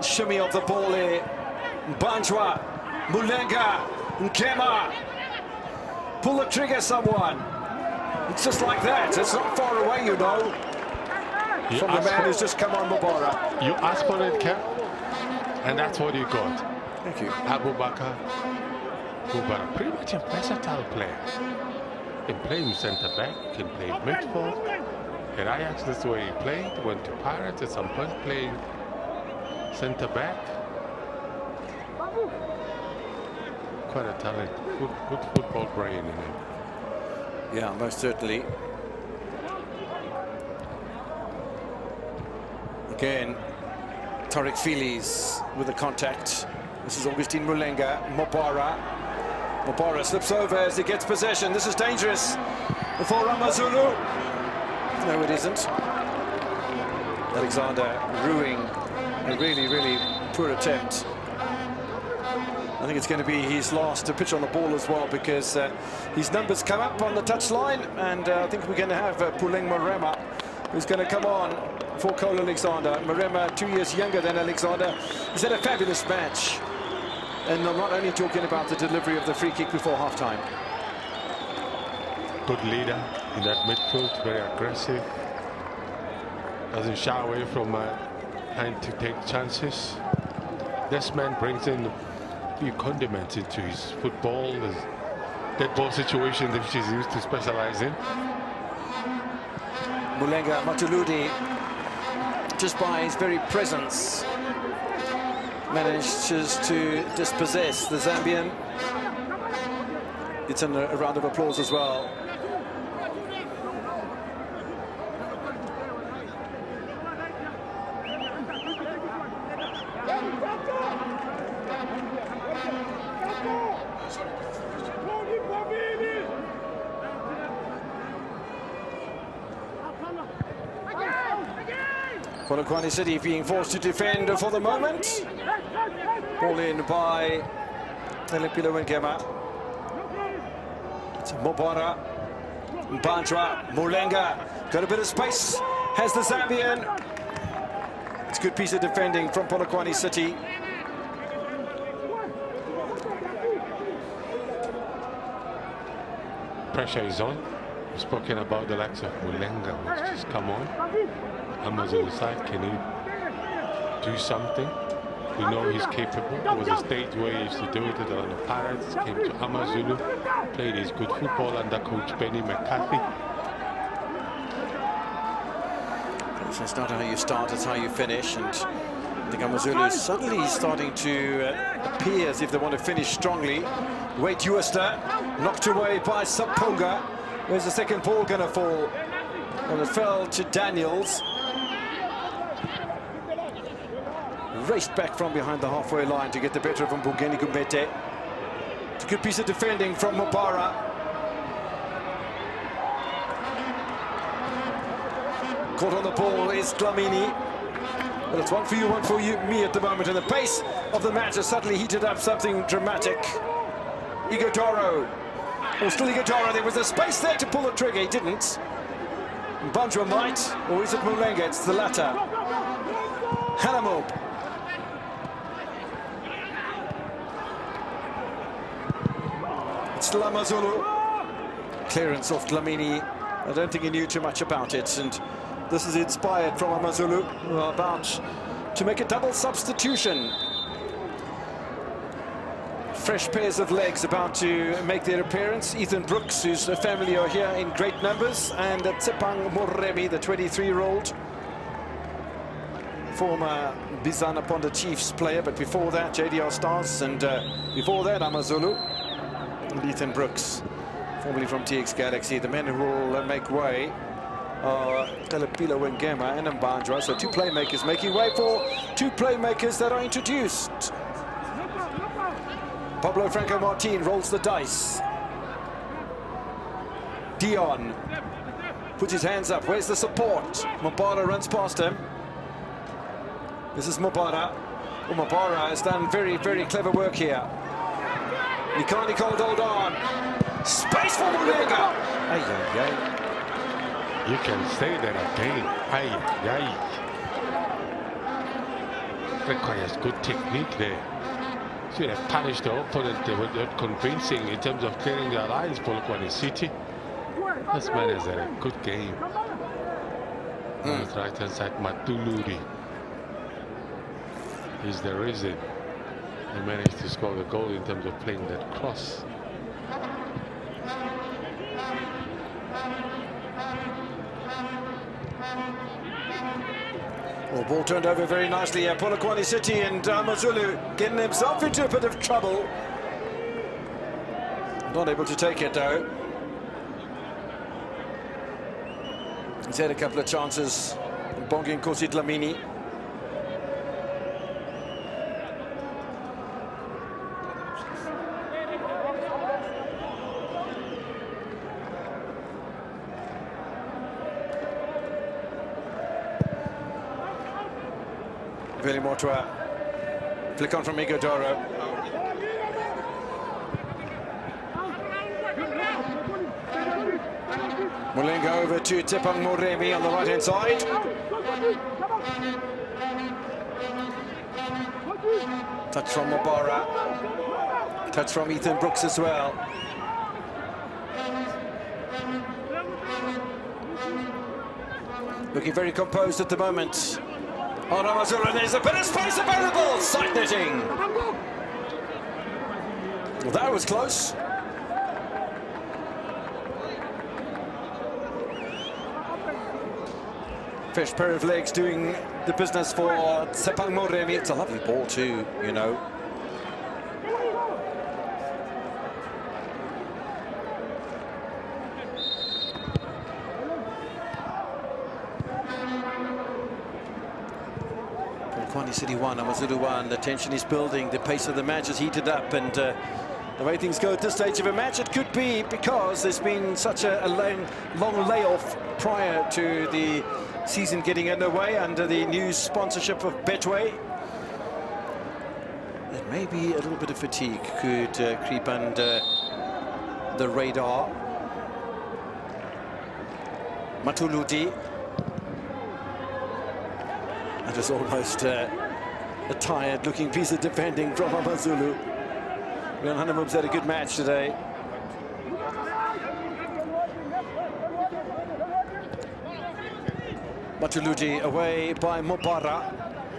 shimmy of the ball there. Banjwa, Mulenga, Nkema. Pull the trigger, someone. It's just like that. It's not far away, you know. From the man who's just come on, Mubara. You asked for it, Kev, and that's what you got. Thank you. Abubakar Mubara, pretty much a versatile player. Can play in centre back, can play midfield. At Ajax, that's the way he played. Went to Pirates at some point, playing centre back. Quite a talent, good football brain in him. Yeah, most certainly. Again, Tariq Feelies with the contact. This is Augustine Mulenga. Mobara slips over as he gets possession. This is dangerous for AmaZulu. No, it isn't. Alexander ruining a really poor attempt. I think it's going to be his last pitch on the ball as well, because his numbers come up on the touchline, and I think we're going to have Puleng Marema, who's going to come on for Cole Alexander. Marema, 2 years younger than Alexander. He's had a fabulous match, and I'm not only talking about the delivery of the free kick before half-time. Good leader in that midfield, very aggressive. Doesn't shy away from trying to take chances. This man brings in a few condiments into his football, his dead ball situation, which he's used to specialize in. Mulenga Matuludi, just by his very presence, manages to dispossess the Zambian. It's a round of applause as well. Polokwane City being forced to defend for the moment. Ball in by Telepilo Nkema. It's Mobara, Banjwa, Mulenga. Got a bit of space, has the Zambian. It's a good piece of defending from Polokwane City. Pressure is on. We've spoken about the likes of Mulenga, which just come on. AmaZulu side, can he do something? We know he's capable. There was a stage where he used to do it on the Pirates, came to AmaZulu, played his good football under coach Benny McCarthy. It's not how you start, it's how you finish, and I think AmaZulu is suddenly starting to appear as if they want to finish strongly. Wade Uester knocked away by Sapunga. Where's the second ball going to fall? Well, it fell to Daniels. Raced back from behind the halfway line to get the better of Mbugeni Gumbete. It's a good piece of defending from Mobara. Caught on the ball is Dlamini. Well, it's one for you, me at the moment. And the pace of the match has suddenly heated up something dramatic. Igodoro. Or still Igodoro. There was a space there to pull the trigger. He didn't. Banjwa might. Or is it Mulenga? It's the latter. Hanamub. It's still AmaZulu. Clearance off Dlamini. I don't think he knew too much about it. And this is inspired from AmaZulu, who are about to make a double substitution. Fresh pairs of legs about to make their appearance. Ethan Brooks, whose family are here in great numbers, and Tsepang Moremi, the 23-year-old. Former Bizana Ponda Chiefs player, but before that, JDR Stars, and before that, AmaZulu. And Ethan Brooks, formerly from TX Galaxy. The men who will make way are Telepila Wengema and Mbandra. So two playmakers making way for two playmakers that are introduced. Pablo Franco Martin rolls the dice. Dion puts his hands up. Where's the support? Mobara runs past him. This is Mobara. Oh, Mobara has done very, very clever work here. Nikani called hold on. Space for Mulenga. Ay, ay, ay. You can say that again. Ay, ay. Requires good technique there. Should have punished the opponent. They were not convincing in terms of clearing their lines. Polokwane City. This man has had a good game. On his right hand side, Matuluri is the reason he managed to score the goal in terms of playing that cross. Well, ball turned over very nicely here. Polokwane City, and AmaZulu getting himself into a bit of trouble. Not able to take it though. He's had a couple of chances. Bongi and Kosi Dlamini. Vili Motwa, flick on from Igodoro. Mulenga over to Tepang Moremi on the right hand side. Touch from Mobara. Touch from Ethan Brooks as well. Looking very composed at the moment. On AmaZulu, there's a bit of space available. Side netting. Well, that was close. Fresh pair of legs doing the business for Tsepang Moremi. It's a lovely ball too, you know. Polokwane City 1, AmaZulu 1. The tension is building. The pace of the match is heated up, and the way things go at this stage of a match, it could be because there's been such a long layoff prior to the season getting underway under the new sponsorship of Betway. And maybe a little bit of fatigue could creep under the radar. Matuludi. That is almost a tired-looking piece of defending from AmaZulu. Rian Hanamub's had a good match today. Matuluji away by Mobara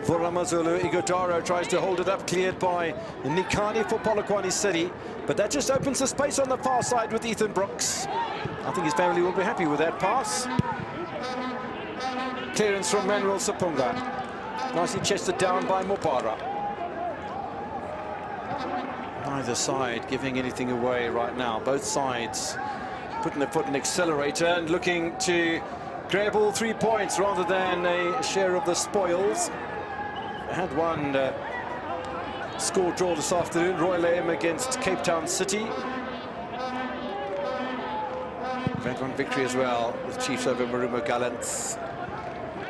for AmaZulu. Igodoro tries to hold it up, cleared by Nikani for Polokwane City. But that just opens the space on the far side with Ethan Brooks. I think his family will be happy with that pass. Clearance from Manuel Sapunga. Nicely chested down by Mokaba. Neither side giving anything away right now. Both sides putting their foot in the accelerator and looking to grab all 3 points rather than a share of the spoils. They had one score draw this afternoon, Royal Aim against Cape Town City. They've had one victory as well with Chiefs over Marumo Gallants.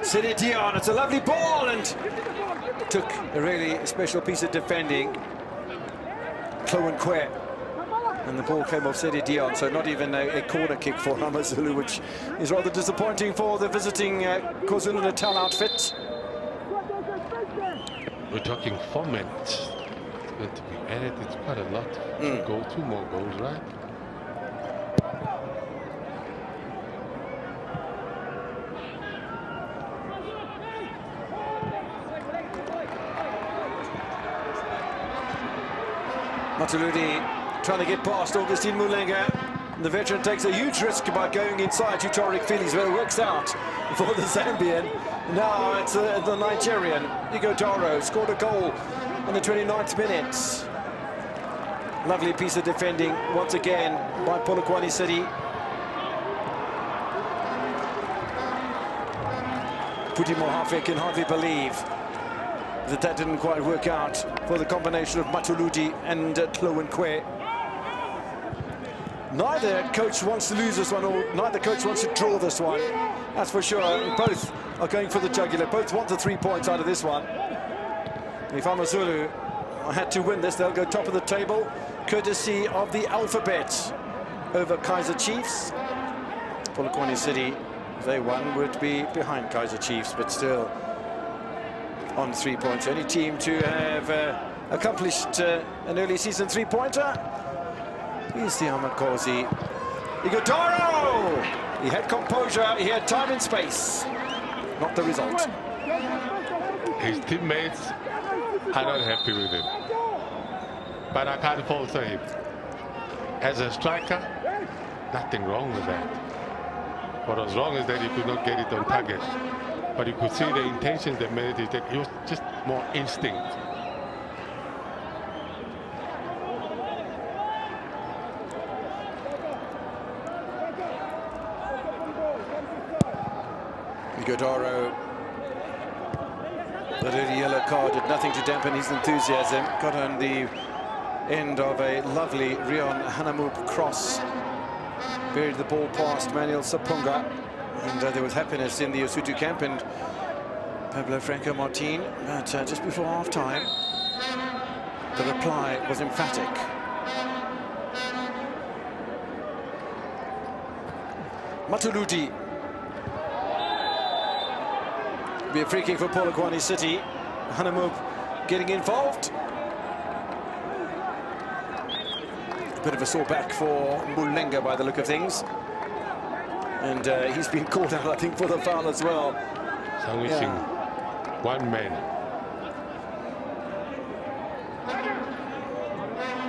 City Dion, it's a lovely ball and took a really special piece of defending. Polokwane, and the ball came off City Dion, so not even a corner kick for AmaZulu, which is rather disappointing for the visiting KwaZulu-Natal outfit. We're talking 4 minutes. It's going to be added. It's quite a lot. 2 more goals, right? Matuludi trying to get past Augustine Mulenga. The veteran takes a huge risk by going inside to Tariq Phillies, but it works out for the Zambian. Now it's the Nigerian, Igodaro, scored a goal in the 29th minute. Lovely piece of defending once again by Polokwane City. Puti Mohafe can hardly believe that didn't quite work out for the combination of Matuludi and Polokwane. Neither coach wants to lose this one, or neither coach wants to draw this one. That's for sure. Both are going for the jugular. Both want the 3 points out of this one. If AmaZulu had to win this, they'll go top of the table, courtesy of the alphabet over Kaizer Chiefs. Polokwane City, if they won, would be behind Kaizer Chiefs, but still on 3 points. Only team to have accomplished an early season 3-pointer is the Ahmed Kosi. Igodaro! He had composure, he had time and space. Not the result. His teammates are not happy with him. But I can't fault him. As a striker, nothing wrong with that. What was wrong is that he could not get it on target. But you could see the intentions that made it, that it was just more instinct. Igodaro, the little yellow card did nothing to dampen his enthusiasm. Got on the end of a lovely Rion Hanamub cross. Buried the ball past Manuel Sapunga. And there was happiness in the Lesotho camp and Pablo Franco Martin. But just before half-time, the reply was emphatic. Matuludi. Be a free kick for Polokwane City. Hanamub getting involved. A bit of a sore back for Mulenga by the look of things. And he's been called out, I think, for the foul as well. So missing one man.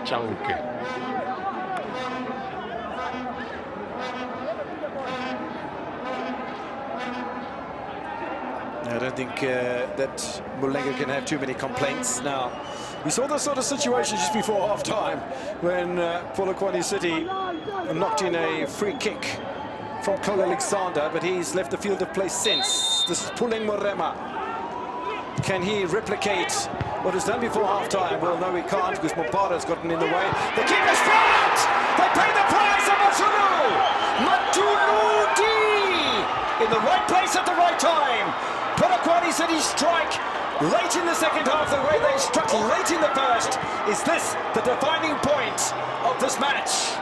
Chauke. I don't think that Mulenga can have too many complaints. Now, we saw this sort of situation just before half-time when Polokwane City knocked in a free kick from Cole Alexander, but he's left the field of play since. This is Puleng Morema. Can he replicate what was done before half-time? Well, no, he can't, because Mopara's gotten in the way. The keeper's thrown out! They pay the price of Matuludi! In the right place at the right time. Polokwane City strike late in the second half, the way they struck late in the first. Is this the defining point of this match?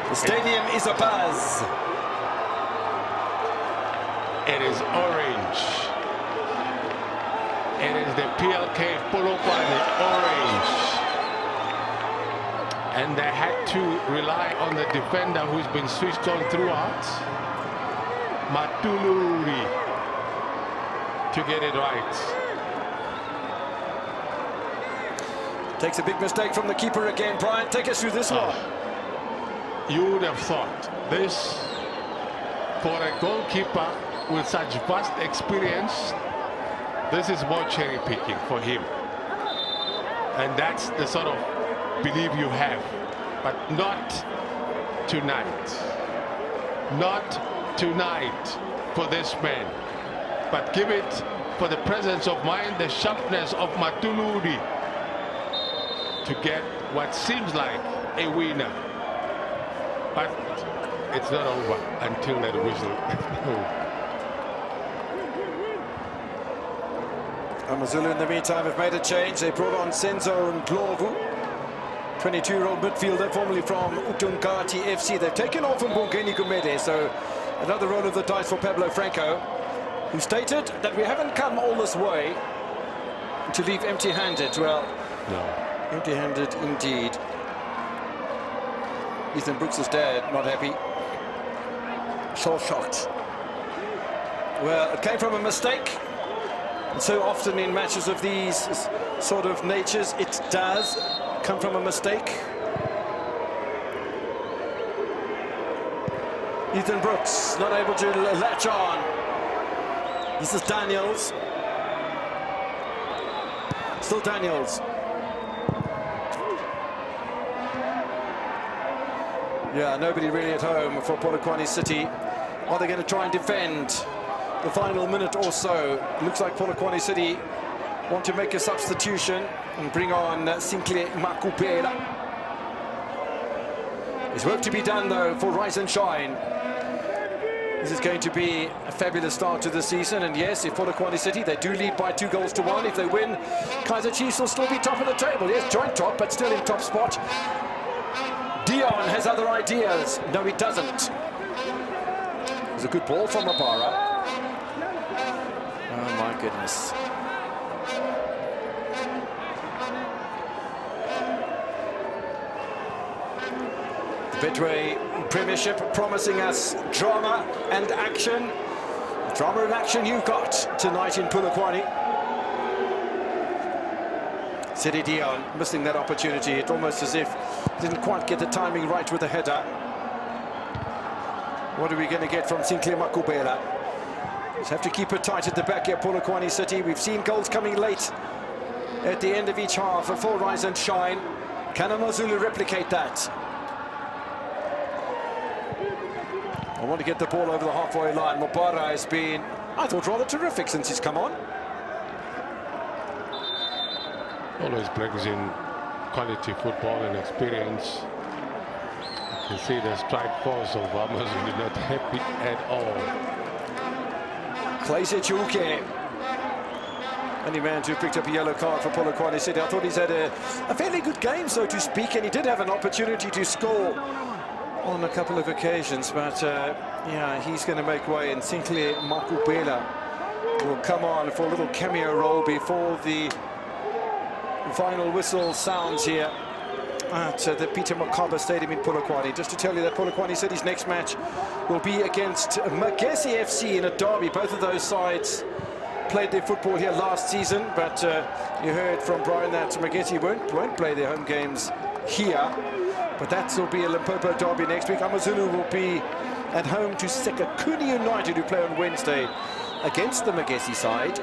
The stadium is abuzz. It is orange. It is the PLK Polokwane orange. And they had to rely on the defender who's been switched on throughout, Matuludi, to get it right. Takes a big mistake from the keeper again. Brian, take us through this one. You would have thought this for a goalkeeper with such vast experience, this is more cherry picking for him. And that's the sort of belief you have, but not tonight. Not tonight for this man. But give it for the presence of mind, the sharpness of Matuludi to get what seems like a winner. But it's not over until that whistle. AmaZulu in the meantime have made a change. They brought on Senzo Ndlovu, 22-year-old midfielder formerly from Polokwane FC. They've taken off from Bongeni Gumede, so another roll of the dice for Pablo Franco, who stated that we haven't come all this way to leave empty-handed. Well, no. Empty-handed indeed. Ethan Brooks' dad not happy. So shocked. Well, it came from a mistake. And so often in matches of these sort of natures, it does come from a mistake. Ethan Brooks not able to latch on. This is Daniels. Still Daniels. Yeah, nobody really at home for Polokwane City. Are they going to try and defend the final minute or so? Looks like Polokwane City want to make a substitution and bring on Sinclair Makubela. There's work to be done, though, for Rise and Shine. This is going to be a fabulous start to the season. And yes, if Polokwane City, they do lead by 2-1. If they win, Kaizer Chiefs will still be top of the table. Yes, joint top, but still in top spot. Dion has other ideas. No, he doesn't. It's a good ball from Mabara. Oh, my goodness. The Betway Premiership promising us drama and action. Drama and action you've got tonight in Polokwane. City Dion missing that opportunity. It's almost as if didn't quite get the timing right with the header. What are we going to get from Sinclair Makubela? Just have to keep it tight at the back here, Polokwane City. We've seen goals coming late at the end of each half. A full Rise and Shine. Can AmaZulu replicate that? I want to get the ball over the halfway line. Mobara has been, I thought, rather terrific since he's come on. Always brings in quality football and experience. You can see the strike force of AmaZulu not happy at all. Clay Sechuke, only man who picked up a yellow card for Polokwane City. I thought he's had a fairly good game, so to speak, and he did have an opportunity to score on a couple of occasions, but yeah, he's going to make way, and Sinclair Makubela will come on for a little cameo role before the final whistle sounds here at the Peter Mokaba Stadium in Polokwane. Just to tell you that Polokwane City's next match will be against Mokaba FC in a derby. Both of those sides played their football here last season, but you heard from Brian that Mokaba won't play their home games here. But that will be a Limpopo derby next week. AmaZulu will be at home to Sekakuni United, who play on Wednesday against the Magesi side.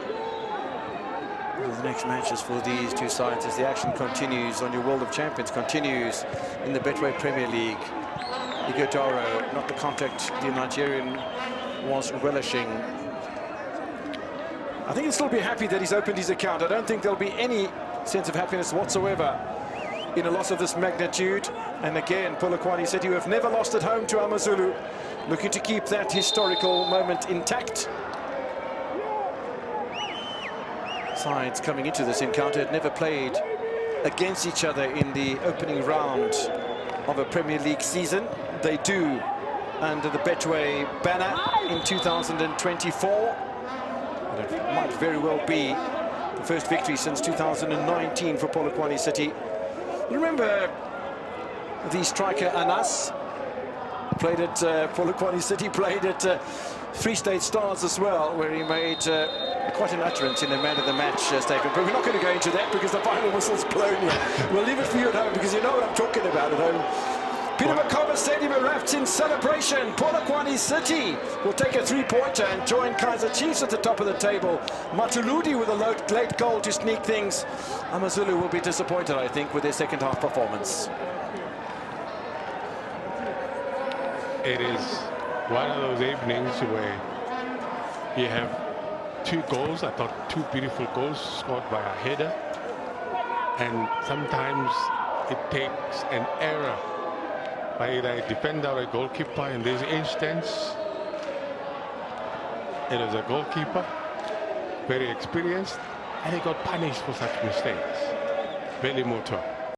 The next matches for these two sides as the action continues on your World of Champions, continues in the Betway Premier League. Igodaro, not the contact the Nigerian was relishing. I think he'll still be happy that he's opened his account. I don't think there'll be any sense of happiness whatsoever in a loss of this magnitude. And again, Polokwane City, who have never lost at home to AmaZulu, looking to keep that historical moment intact. Sides coming into this encounter had never played against each other in the opening round of a Premier League season. They do under the Betway banner in 2024. But it might very well be the first victory since 2019 for Polokwane City. You remember the striker Anas played at Polokwane City, played at Free State Stars as well, where he made quite an utterance in the man of the match statement. But we're not going to go into that because the final whistle's blown here. We'll leave it for you at home because you know what I'm talking about at home. Peter Mokaba Stadium erupts in celebration. Polokwane City will take a 3-pointer and join Kaizer Chiefs at the top of the table. Matuludi with a late goal to sneak things. AmaZulu will be disappointed, I think, with their second half performance. It is one of those evenings where you have 2 goals. I thought 2 beautiful goals scored by a header. And sometimes it takes an error by either a defender or a goalkeeper. In this instance, it was a goalkeeper, very experienced, and he got punished for such mistakes. Very motor.